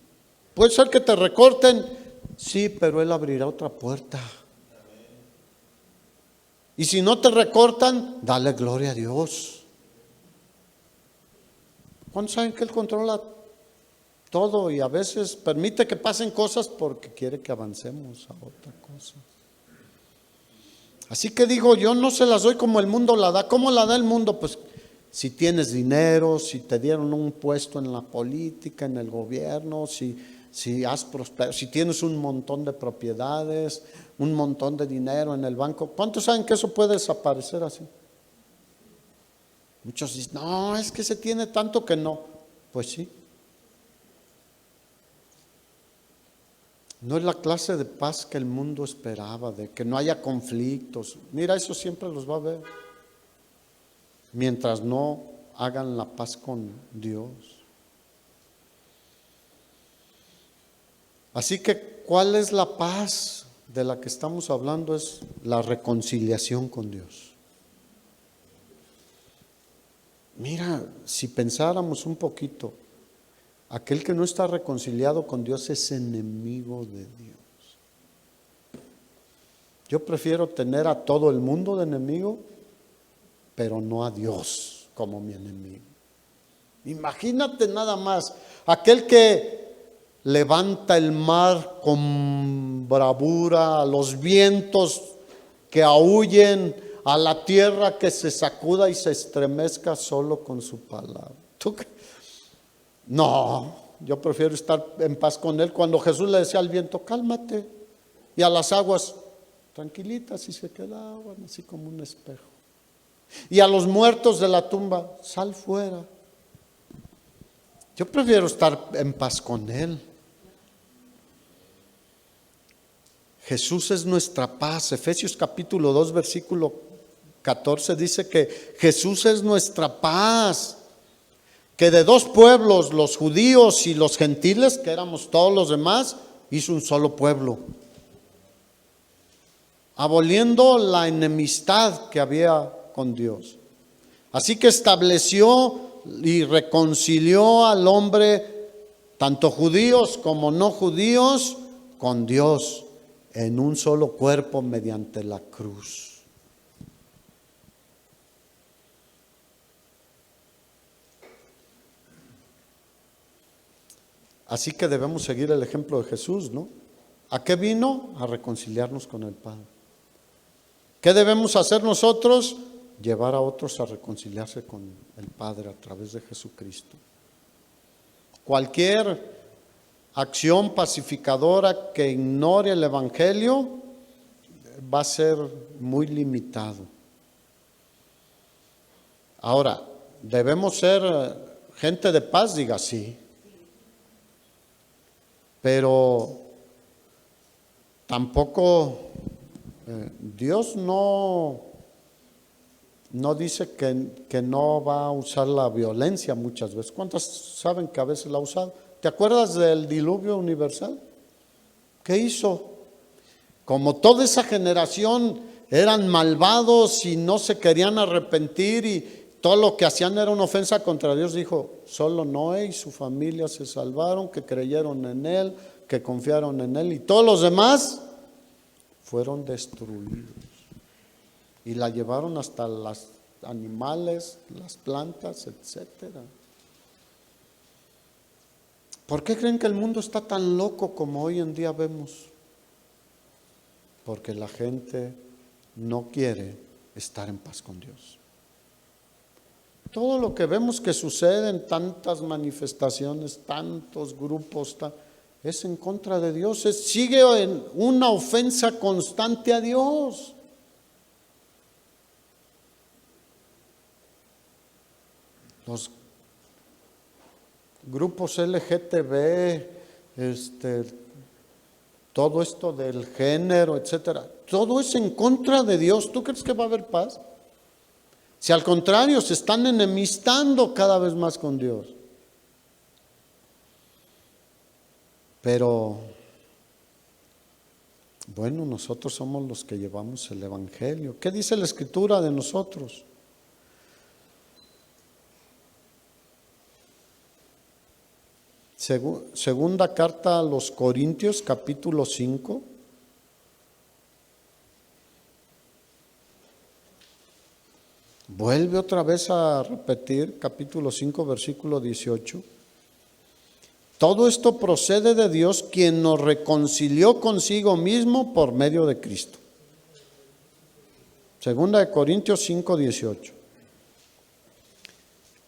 Puede ser que te recorten, sí, pero Él abrirá otra puerta. Y si no te recortan, dale gloria a Dios. ¿Cuántos saben que Él controla todo y a veces permite que pasen cosas porque quiere que avancemos a otra cosa? Así que digo, yo no se las doy como el mundo la da. ¿Cómo la da el mundo? Pues si tienes dinero, si te dieron un puesto en la política, en el gobierno, si has prosperado, si tienes un montón de propiedades, un montón de dinero en el banco. ¿Cuántos saben que eso puede desaparecer así? Muchos dicen, no, es que se tiene tanto que no. Pues sí. No es la clase de paz que el mundo esperaba, de que no haya conflictos. Mira, eso siempre los va a haber, mientras no hagan la paz con Dios. Así que, ¿cuál es la paz de la que estamos hablando? Es la reconciliación con Dios. Mira, si pensáramos un poquito, aquel que no está reconciliado con Dios es enemigo de Dios. Yo prefiero tener a todo el mundo de enemigo, pero no a Dios como mi enemigo. Imagínate nada más, aquel que levanta el mar con bravura, a los vientos que aúllen, a la tierra que se sacuda y se estremezca solo con su palabra. No, yo prefiero estar en paz con Él. Cuando Jesús le decía al viento, cálmate, y a las aguas, tranquilitas, y se quedaban así como un espejo. Y a los muertos de la tumba, sal fuera. Yo prefiero estar en paz con Él. Jesús es nuestra paz. Efesios capítulo 2, versículo 14 dice que Jesús es nuestra paz. Que de dos pueblos, los judíos y los gentiles, que éramos todos los demás, hizo un solo pueblo, aboliendo la enemistad que había con Dios. Así que estableció y reconcilió al hombre, tanto judíos como no judíos, con Dios en un solo cuerpo mediante la cruz. Así que debemos seguir el ejemplo de Jesús, ¿no? ¿A qué vino? A reconciliarnos con el Padre. ¿Qué debemos hacer nosotros? Llevar a otros a reconciliarse con el Padre a través de Jesucristo. Cualquier acción pacificadora que ignore el Evangelio va a ser muy limitado. Ahora, ¿debemos ser gente de paz? Diga sí. Pero tampoco Dios no dice que no va a usar la violencia muchas veces. ¿Cuántas saben que a veces la ha usado? ¿Te acuerdas del diluvio universal? ¿Qué hizo? Como toda esa generación eran malvados y no se querían arrepentir y todo lo que hacían era una ofensa contra Dios, dijo, solo Noé y su familia se salvaron, que creyeron en Él, que confiaron en Él, y todos los demás fueron destruidos. Y la llevaron hasta los animales, las plantas, etcétera. ¿Por qué creen que el mundo está tan loco como hoy en día vemos? Porque la gente no quiere estar en paz con Dios. Todo lo que vemos que sucede en tantas manifestaciones, tantos grupos, es en contra de Dios, sigue en una ofensa constante a Dios. Los grupos LGTB, todo esto del género, etcétera, todo es en contra de Dios. ¿Tú crees que va a haber paz? Si al contrario, se están enemistando cada vez más con Dios. Pero, bueno, nosotros somos los que llevamos el Evangelio. ¿Qué dice la Escritura de nosotros? Segunda carta a los Corintios, capítulo 5. Vuelve otra vez a repetir, capítulo 5, versículo 18. Todo esto procede de Dios, quien nos reconcilió consigo mismo por medio de Cristo. Segunda de Corintios 5, 18.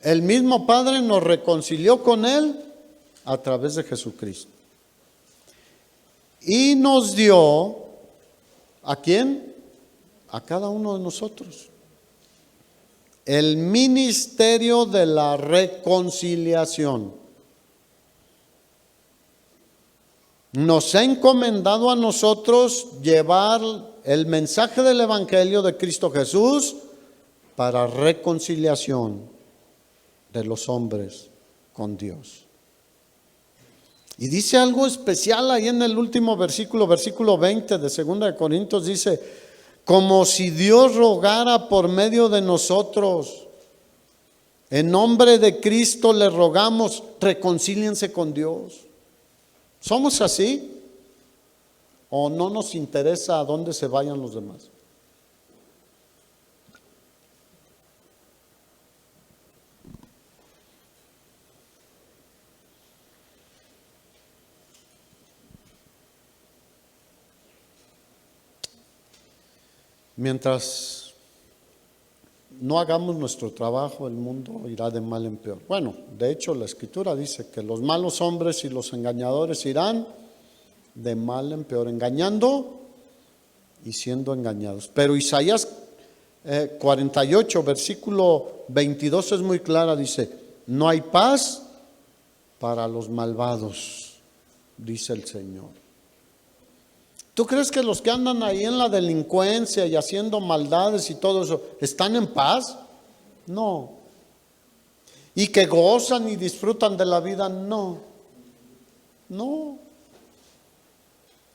El mismo Padre nos reconcilió con Él a través de Jesucristo. Y nos dio, ¿a quién? A cada uno de nosotros. El ministerio de la reconciliación. Nos ha encomendado a nosotros llevar el mensaje del Evangelio de Cristo Jesús para reconciliación de los hombres con Dios. Y dice algo especial ahí en el último versículo 20 de 2 de Corintios, dice, como si Dios rogara por medio de nosotros. En nombre de Cristo le rogamos, reconcíliense con Dios. ¿Somos así? ¿O no nos interesa a dónde se vayan los demás? Mientras no hagamos nuestro trabajo, el mundo irá de mal en peor. Bueno, de hecho la Escritura dice que los malos hombres y los engañadores irán de mal en peor, engañando y siendo engañados. Pero Isaías 48, versículo 22 es muy clara, dice, no hay paz para los malvados, dice el Señor. ¿Tú crees que los que andan ahí en la delincuencia y haciendo maldades y todo eso, están en paz? No. ¿Y que gozan y disfrutan de la vida? No. No.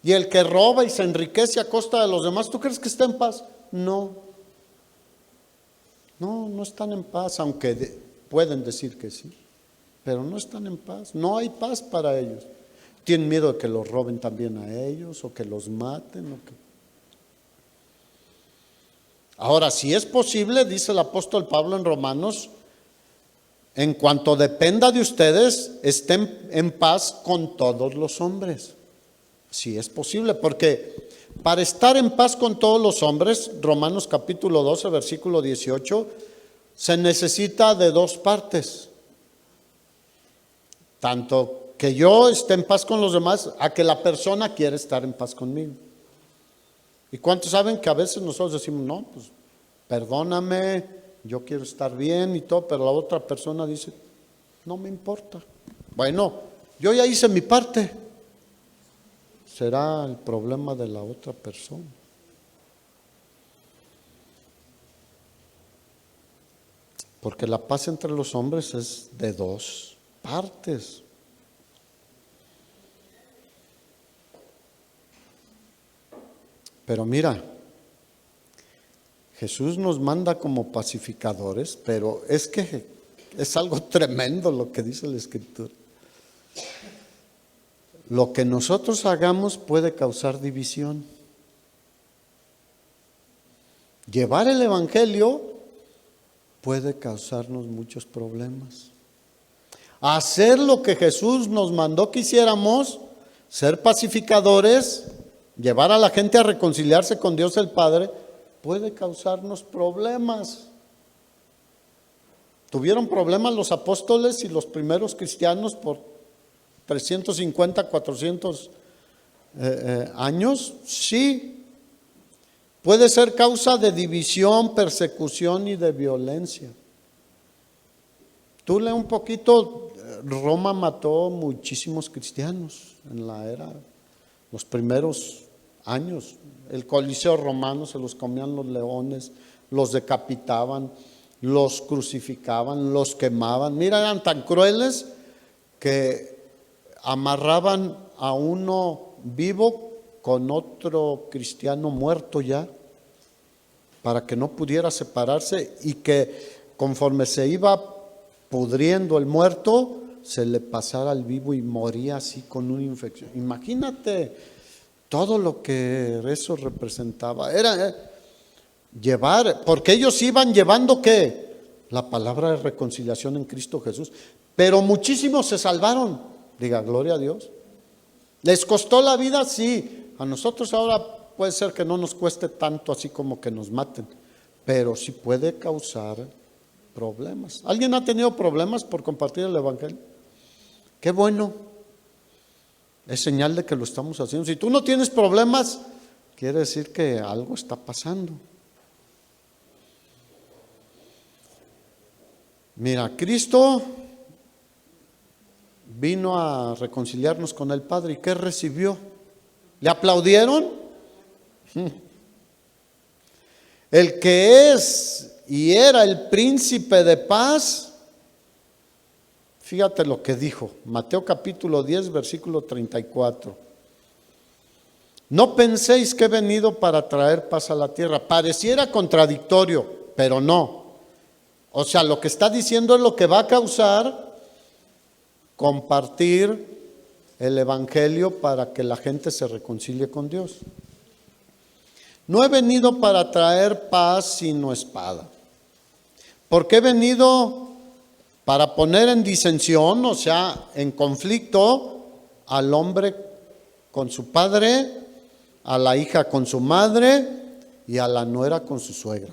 ¿Y el que roba y se enriquece a costa de los demás, tú crees que está en paz? No. No, no están en paz, aunque pueden decir que sí, pero no están en paz. No hay paz para ellos. Tienen miedo de que los roben también a ellos o que los maten. Ahora, si es posible, dice el apóstol Pablo en Romanos, en cuanto dependa de ustedes, estén en paz con todos los hombres. Si es posible, porque para estar en paz con todos los hombres, Romanos capítulo 12, versículo 18, se necesita de dos partes. Tanto que yo esté en paz con los demás, a que la persona quiere estar en paz conmigo. ¿Y cuántos saben que a veces nosotros decimos, no, pues perdóname, yo quiero estar bien y todo, pero la otra persona dice, no me importa? Bueno, yo ya hice mi parte. Será el problema de la otra persona. Porque la paz entre los hombres es de dos partes. Pero mira, Jesús nos manda como pacificadores, pero es que es algo tremendo lo que dice la Escritura. Lo que nosotros hagamos puede causar división. Llevar el Evangelio puede causarnos muchos problemas. Hacer lo que Jesús nos mandó que hiciéramos, ser pacificadores, llevar a la gente a reconciliarse con Dios el Padre, puede causarnos problemas. ¿Tuvieron problemas los apóstoles y los primeros cristianos por 350, 400 años? Sí. Puede ser causa de división, persecución y de violencia. Tú lee un poquito, Roma mató muchísimos cristianos en la era, los primeros años. El Coliseo romano se los comían los leones, los decapitaban, los crucificaban, los quemaban. Mira, eran tan crueles que amarraban a uno vivo con otro cristiano muerto ya, para que no pudiera separarse, y que conforme se iba pudriendo el muerto, se le pasara al vivo y moría así con una infección. Imagínate todo lo que eso representaba. Era llevar, porque ellos iban llevando ¿qué? La palabra de reconciliación en Cristo Jesús. Pero muchísimos se salvaron. Diga, gloria a Dios. ¿Les costó la vida? Sí. A nosotros ahora puede ser que no nos cueste tanto así como que nos maten, pero sí puede causar problemas. ¿Alguien ha tenido problemas por compartir el Evangelio? Qué bueno. Es señal de que lo estamos haciendo. Si tú no tienes problemas, quiere decir que algo está pasando. Mira, Cristo vino a reconciliarnos con el Padre. ¿Y qué recibió? ¿Le aplaudieron? El que es y era el príncipe de paz, fíjate lo que dijo, Mateo capítulo 10, versículo 34. No penséis que he venido para traer paz a la tierra. Pareciera contradictorio, pero no. O sea, lo que está diciendo es lo que va a causar compartir el Evangelio para que la gente se reconcilie con Dios. No he venido para traer paz sino espada. Porque he venido para poner en disensión, o sea, en conflicto, al hombre con su padre, a la hija con su madre y a la nuera con su suegra.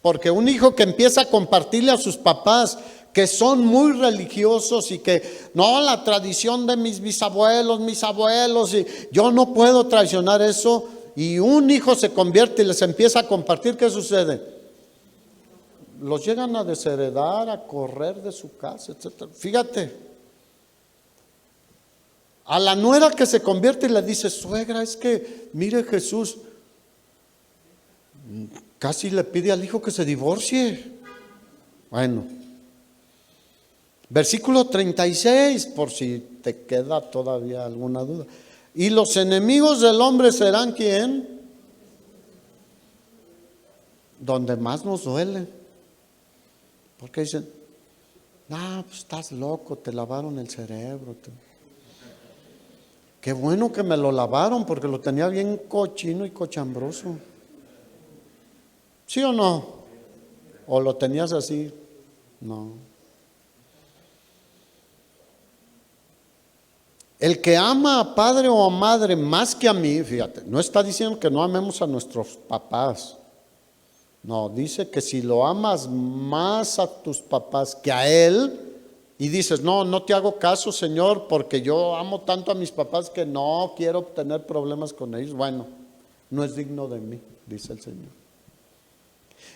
Porque un hijo que empieza a compartirle a sus papás, que son muy religiosos y que no, la tradición de mis bisabuelos, mis abuelos, y yo no puedo traicionar eso, y un hijo se convierte y les empieza a compartir, ¿qué sucede? Los llegan a desheredar, a correr de su casa, etc. Fíjate, a la nuera que se convierte y le dice, suegra, es que mire, Jesús casi le pide al hijo que se divorcie. Bueno, versículo 36, por si te queda todavía alguna duda. Y los enemigos del hombre serán ¿quién? Donde más nos duele. Porque dicen, pues estás loco, te lavaron el cerebro. Qué bueno que me lo lavaron porque lo tenía bien cochino y cochambroso. ¿Sí o no? ¿O lo tenías así? No. El que ama a padre o a madre más que a mí, fíjate, no está diciendo que no amemos a nuestros papás. No, dice que si lo amas más a tus papás que a él, y dices, no te hago caso, Señor, porque yo amo tanto a mis papás que no quiero tener problemas con ellos. Bueno, no es digno de mí, dice el Señor.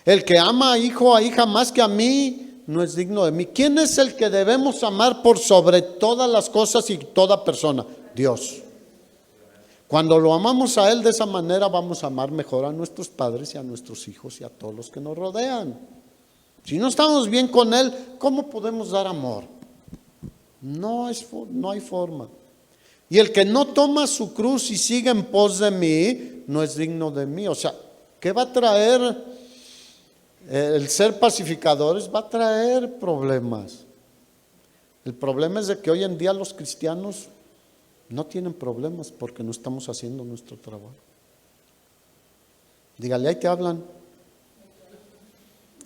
El que ama a hijo o a hija más que a mí, no es digno de mí. ¿Quién es el que debemos amar por sobre todas las cosas y toda persona? Dios. Cuando lo amamos a Él de esa manera, vamos a amar mejor a nuestros padres y a nuestros hijos y a todos los que nos rodean. Si no estamos bien con Él, ¿cómo podemos dar amor? No hay forma. Y el que no toma su cruz y sigue en pos de mí, no es digno de mí. O sea, ¿qué va a traer El ser pacificadores va a traer problemas. El problema es de que hoy en día los cristianos no tienen problemas porque no estamos haciendo nuestro trabajo. Dígale, ahí te hablan.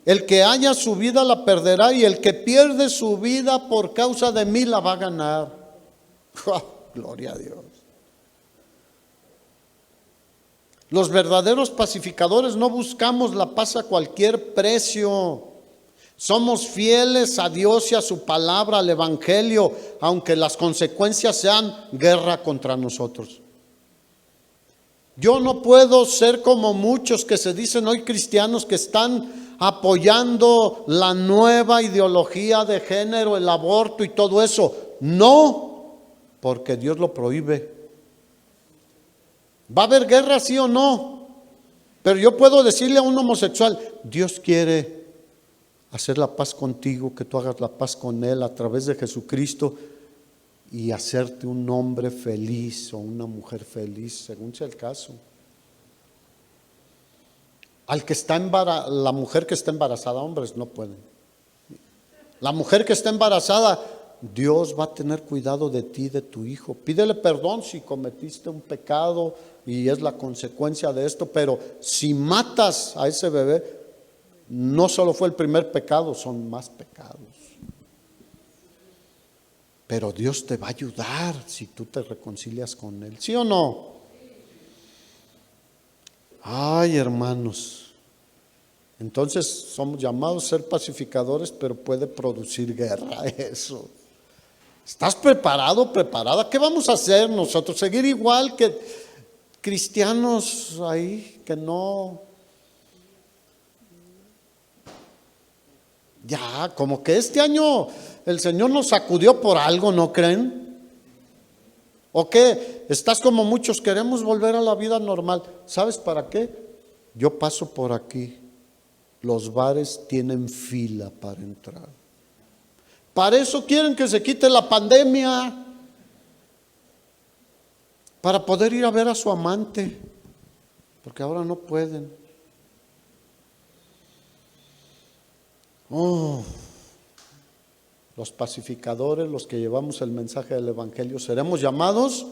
El que haya su vida la perderá y el que pierde su vida por causa de mí la va a ganar. ¡Oh, gloria a Dios! Los verdaderos pacificadores no buscamos la paz a cualquier precio. Somos fieles a Dios y a su palabra, al Evangelio, aunque las consecuencias sean guerra contra nosotros. Yo no puedo ser como muchos que se dicen hoy cristianos que están apoyando la nueva ideología de género, el aborto y todo eso. No, porque Dios lo prohíbe. ¿Va a haber guerra, sí o no? Pero yo puedo decirle a un homosexual, Dios quiere hacer la paz contigo, que tú hagas la paz con Él a través de Jesucristo y hacerte un hombre feliz o una mujer feliz, según sea el caso. Al que está la mujer que está embarazada, hombres no pueden. La mujer que está embarazada, Dios va a tener cuidado de ti, de tu hijo. Pídele perdón si cometiste un pecado y es la consecuencia de esto, pero si matas a ese bebé, no solo fue el primer pecado, son más pecados. Pero Dios te va a ayudar si tú te reconcilias con Él, ¿sí o no? Ay, hermanos, entonces somos llamados a ser pacificadores, pero puede producir guerra eso. ¿Estás preparado, preparada? ¿Qué vamos a hacer nosotros? ¿Seguir igual que cristianos ahí que no? Ya, como que este año el Señor nos sacudió por algo, ¿no creen? ¿O qué? Estás como muchos, queremos volver a la vida normal. ¿Sabes para qué? Yo paso por aquí. Los bares tienen fila para entrar. Para eso quieren que se quite la pandemia. Para poder ir a ver a su amante. Porque ahora no pueden. Oh, los pacificadores, los que llevamos el mensaje del Evangelio, seremos llamados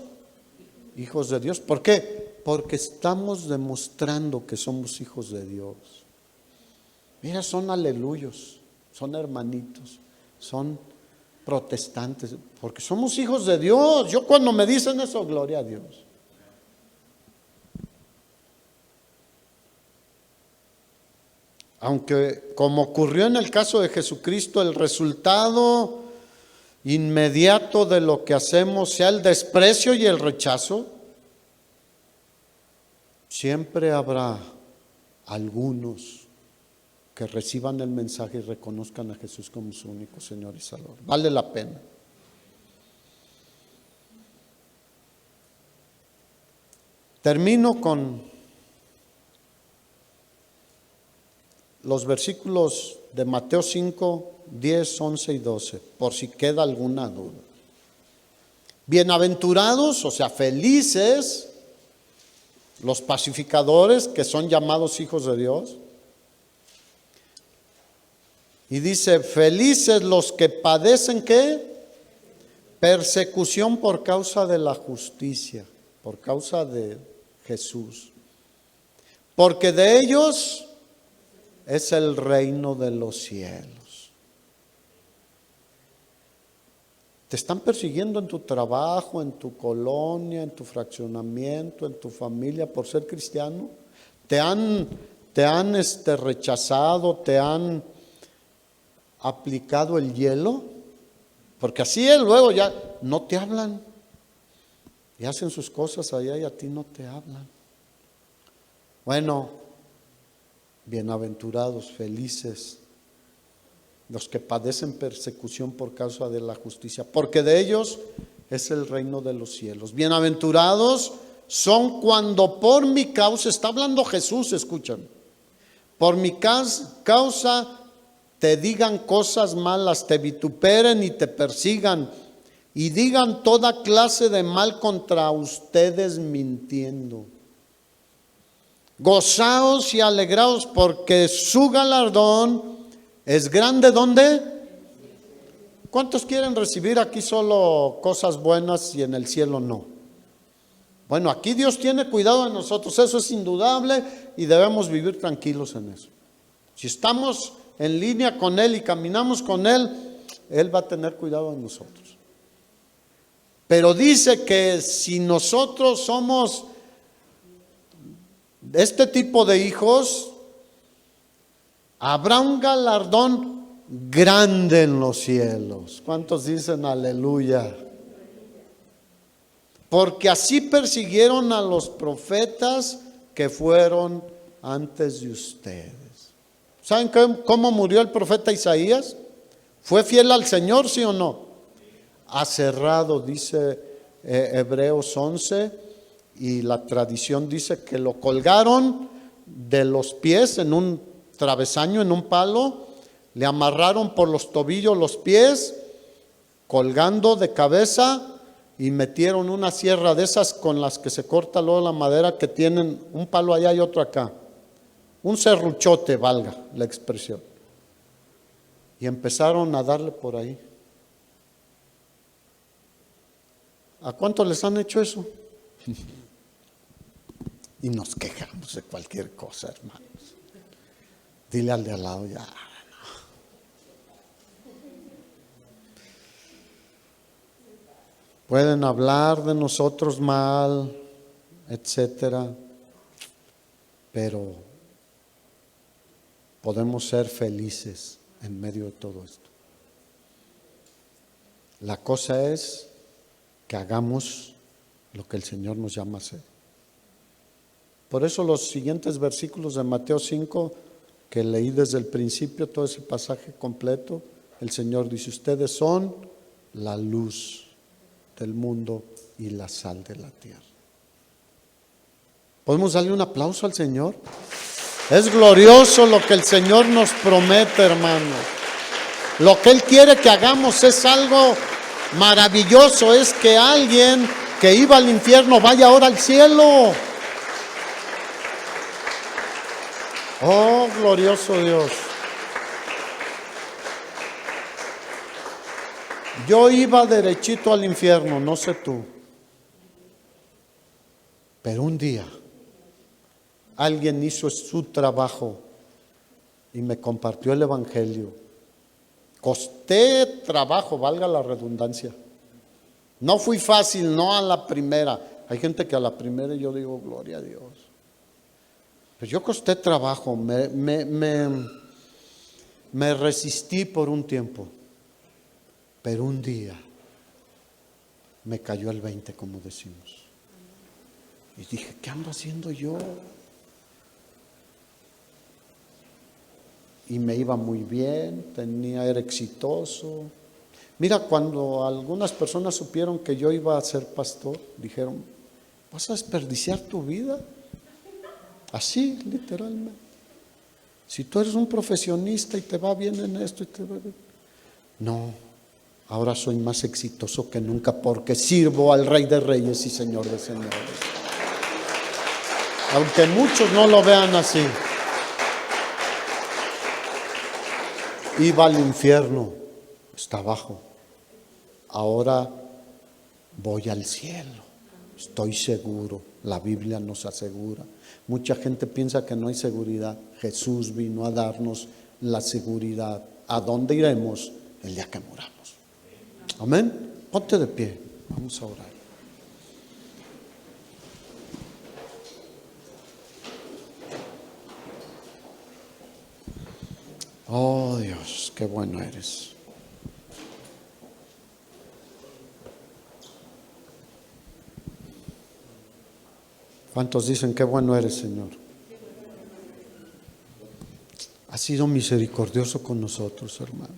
hijos de Dios. ¿Por qué? Porque estamos demostrando que somos hijos de Dios. Mira, son aleluyos, son hermanitos, son protestantes, porque somos hijos de Dios. Yo cuando me dicen eso, gloria a Dios. Aunque, como ocurrió en el caso de Jesucristo, el resultado inmediato de lo que hacemos sea el desprecio y el rechazo, siempre habrá algunos que reciban el mensaje y reconozcan a Jesús como su único Señor y Salvador. Vale la pena. Termino con los versículos de Mateo 5, 10, 11 y 12, por si queda alguna duda. Bienaventurados, o sea, felices, los pacificadores que son llamados hijos de Dios. Y dice, felices los que padecen, ¿qué? Persecución por causa de la justicia, por causa de Jesús. Porque de ellos es el reino de los cielos. Te están persiguiendo en tu trabajo, en tu colonia, en tu fraccionamiento, en tu familia por ser cristiano. Te han rechazado, te han aplicado el hielo, porque así es, luego ya no te hablan y hacen sus cosas allá y a ti no te hablan. Bueno, bienaventurados, felices los que padecen persecución por causa de la justicia, porque de ellos es el reino de los cielos. Bienaventurados son cuando por mi causa, está hablando Jesús, escuchan, por mi causa te digan cosas malas, te vituperen y te persigan y digan toda clase de mal contra ustedes mintiendo. Gozaos y alegraos porque su galardón es grande. ¿Dónde? ¿Cuántos quieren recibir aquí solo cosas buenas y en el cielo no? Bueno, aquí Dios tiene cuidado de nosotros, eso es indudable y debemos vivir tranquilos en eso. Si estamos en línea con Él y caminamos con Él, Él va a tener cuidado de nosotros. Pero dice que si nosotros somos este tipo de hijos, habrá un galardón grande en los cielos. ¿Cuántos dicen aleluya? Porque así persiguieron a los profetas que fueron antes de ustedes. ¿Saben cómo murió el profeta Isaías? ¿Fue fiel al Señor, sí o no? Aserrado, dice Hebreos 11, y la tradición dice que lo colgaron de los pies en un travesaño, en un palo, le amarraron por los tobillos los pies, colgando de cabeza, y metieron una sierra de esas con las que se corta luego la madera, que tienen un palo allá y otro acá, un serruchote, valga la expresión, y empezaron a darle por ahí. ¿A cuántos les han hecho eso? Y nos quejamos de cualquier cosa, hermanos. Dile al de al lado, ya. Pueden hablar de nosotros mal, etcétera, pero podemos ser felices en medio de todo esto. La cosa es que hagamos lo que el Señor nos llama a hacer. Por eso los siguientes versículos de Mateo 5, que leí desde el principio, todo ese pasaje completo, el Señor dice: ustedes son la luz del mundo y la sal de la tierra. ¿Podemos darle un aplauso al Señor? Es glorioso lo que el Señor nos promete, hermano. Lo que Él quiere que hagamos es algo maravilloso, es que alguien que iba al infierno vaya ahora al cielo. Oh, glorioso Dios. Yo iba derechito al infierno, no sé tú. Pero un día alguien hizo su trabajo y me compartió el evangelio. Costé trabajo, valga la redundancia. No fui fácil, no a la primera. Hay gente que a la primera yo digo, gloria a Dios. Pues yo costé trabajo, me resistí por un tiempo. Pero un día me cayó el 20, como decimos. Y dije, ¿qué ando haciendo yo? Y me iba muy bien, era exitoso. Mira, cuando algunas personas supieron que yo iba a ser pastor, dijeron, ¿vas a desperdiciar tu vida? Así, literalmente. Si tú eres un profesionista y te va bien en esto y te va bien. No, ahora soy más exitoso que nunca porque sirvo al Rey de Reyes y Señor de Señores. Aunque muchos no lo vean así. Iba al infierno, está abajo. Ahora voy al cielo, estoy seguro. La Biblia nos asegura. Mucha gente piensa que no hay seguridad. Jesús vino a darnos la seguridad. ¿A dónde iremos el día que muramos? Amén. Ponte de pie, vamos a orar. Oh Dios, qué bueno eres. ¿Cuántos dicen qué bueno eres, Señor? Has sido misericordioso con nosotros, hermanos.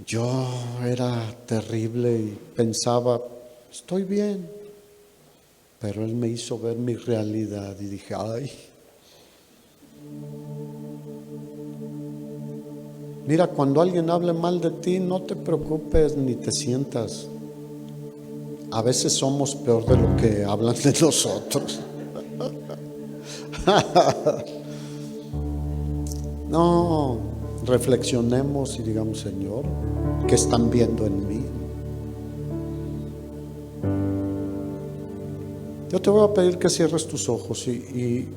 Yo era terrible y pensaba, estoy bien, pero Él me hizo ver mi realidad y dije, ay. Mira, cuando alguien hable mal de ti, no te preocupes ni te sientas. A veces somos peor de lo que hablan de nosotros. No, reflexionemos y digamos: Señor, ¿qué están viendo en mí? Yo te voy a pedir que cierres tus ojos y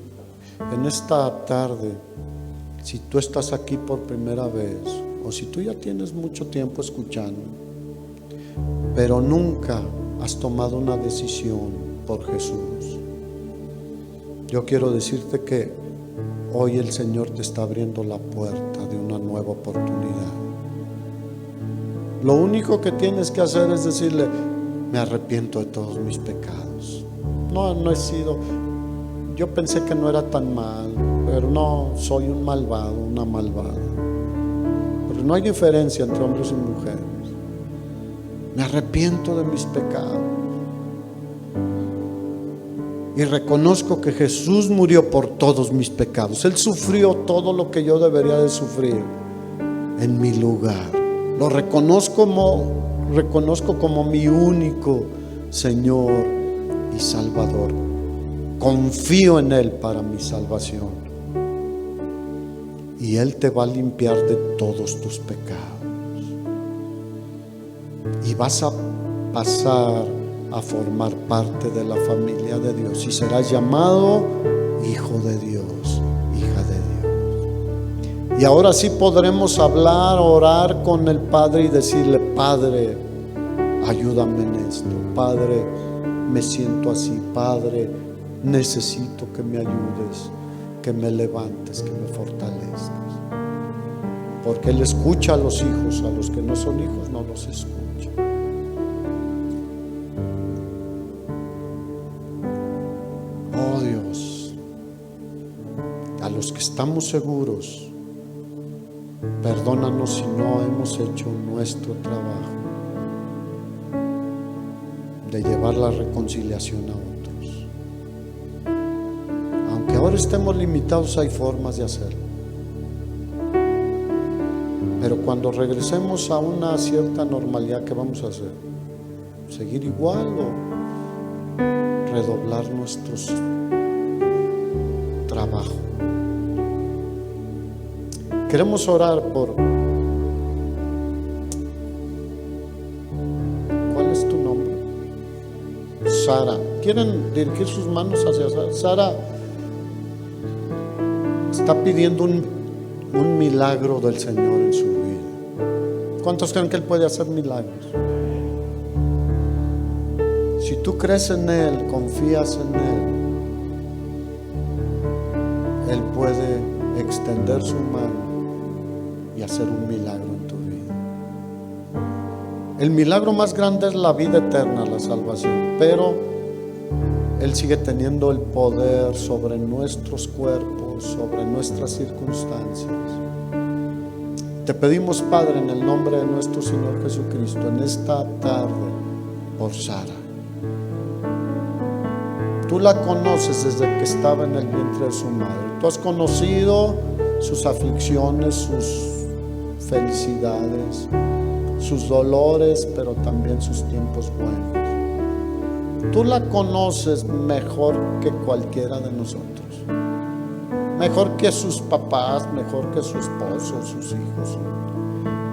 en esta tarde, si tú estás aquí por primera vez o si tú ya tienes mucho tiempo escuchando, pero nunca has tomado una decisión por Jesús, yo quiero decirte que hoy el Señor te está abriendo la puerta de una nueva oportunidad. Lo único que tienes que hacer es decirle: me arrepiento de todos mis pecados. No he sido, yo pensé que no era tan mal, pero no, soy un malvado, una malvada. Pero no hay diferencia entre hombres y mujeres. Me arrepiento de mis pecados y reconozco que Jesús murió por todos mis pecados. Él sufrió todo lo que yo debería de sufrir en mi lugar. Lo reconozco como mi único Señor y Salvador. Confío en Él para mi salvación, y Él te va a limpiar de todos tus pecados y vas a pasar a formar parte de la familia de Dios y serás llamado hijo de Dios, hija de Dios. Y ahora sí podremos hablar, orar con el Padre y decirle: Padre, ayúdame en esto. Padre, me siento así. Padre, necesito que me ayudes, que me levantes, que me fortalezcas. Porque Él escucha a los hijos, a los que no son hijos no los escucha. Oh Dios, a los que estamos seguros, perdónanos si no hemos hecho nuestro trabajo de llevar la reconciliación a otros. Aunque ahora estemos limitados, hay formas de hacerlo. Pero cuando regresemos a una cierta normalidad, ¿qué vamos a hacer? ¿Seguir igual o redoblar nuestros trabajos? Queremos orar por... ¿Cuál es tu nombre? Sara. ¿Quieren dirigir sus manos hacia Sara? Sara está pidiendo un milagro del Señor en su vida. ¿Cuántos creen que Él puede hacer milagros? Si tú crees en Él, confías en Él, Él puede extender su mano y hacer un milagro en tu vida. El milagro más grande es la vida eterna, la salvación, pero Él sigue teniendo el poder sobre nuestros cuerpos, sobre nuestras circunstancias. Te pedimos, Padre, en el nombre de nuestro Señor Jesucristo, en esta tarde, por Sara. Tú la conoces desde que estaba en el vientre de su madre. Tú has conocido sus aflicciones, sus felicidades, sus dolores, pero también sus tiempos buenos. Tú la conoces mejor que cualquiera de nosotros. Mejor que sus papás, mejor que su esposo, sus hijos.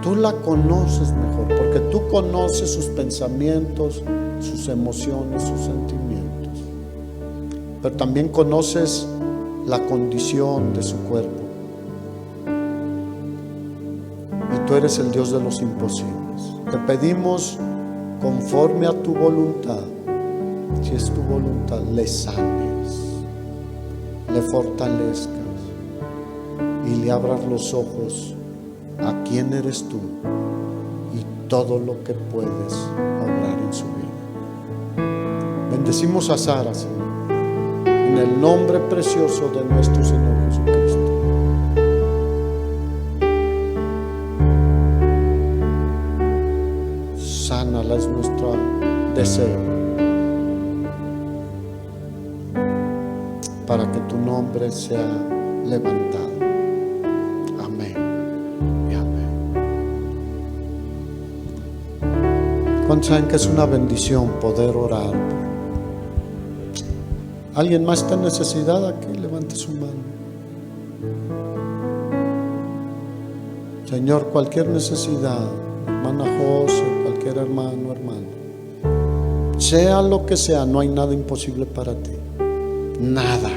Tú la conoces mejor porque tú conoces sus pensamientos, sus emociones, sus sentimientos. Pero también conoces la condición de su cuerpo. Y tú eres el Dios de los imposibles. Te pedimos, conforme a tu voluntad, si es tu voluntad, le sanes, le fortalezcas y le abras los ojos a quién eres tú y todo lo que puedes obrar en su vida. Bendecimos a Sara, Señor, en el nombre precioso de nuestro Señor Jesucristo. Sánala, es nuestro deseo, para que tu nombre sea levantado. Amén y amén. ¿Cuántos saben que es una bendición poder orar? ¿Alguien más está en necesidad aquí? Levante su mano. Señor, cualquier necesidad, hermana José, cualquier hermano, hermana, sea lo que sea, no hay nada imposible para ti. Nada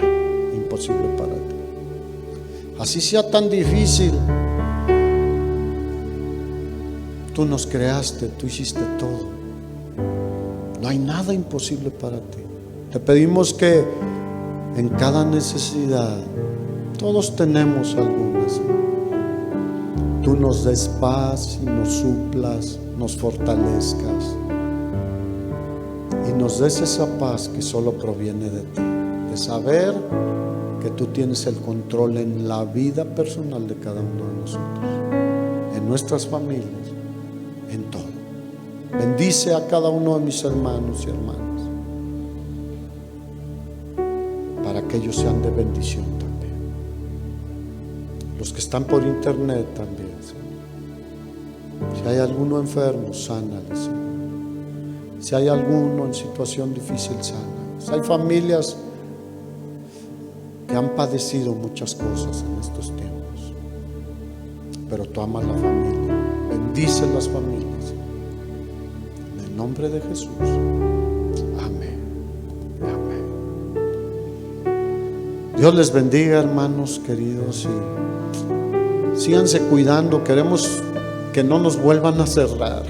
imposible para ti. Así sea tan difícil, tú nos creaste, tú hiciste todo. No hay nada imposible para ti. Te pedimos que en cada necesidad, todos tenemos algunas, tú nos des paz y nos suplas, nos fortalezcas y nos des esa paz que solo proviene de ti, de saber que tú tienes el control en la vida personal de cada uno de nosotros, en nuestras familias, en todo. Bendice a cada uno de mis hermanos y hermanas, para que ellos sean de bendición también. Los que están por internet también, Señor. Si hay alguno enfermo, sánale, Señor. Si hay alguno en situación difícil, sana. Si hay familias que han padecido muchas cosas en estos tiempos, pero tú amas la familia, bendice las familias. En el nombre de Jesús. Amén. Amén. Dios les bendiga, hermanos queridos, y síganse cuidando. Queremos que no nos vuelvan a cerrar,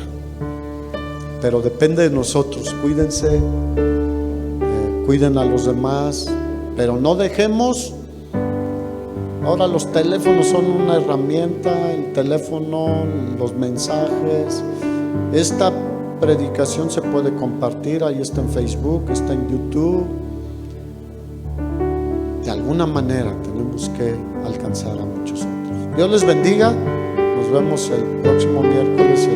pero depende de nosotros. Cuídense, cuiden a los demás, pero no dejemos. Ahora los teléfonos son una herramienta, el teléfono, los mensajes. Esta predicación se puede compartir, ahí está en Facebook, está en YouTube. De alguna manera tenemos que alcanzar a muchos otros. Dios les bendiga. Nos vemos el próximo miércoles.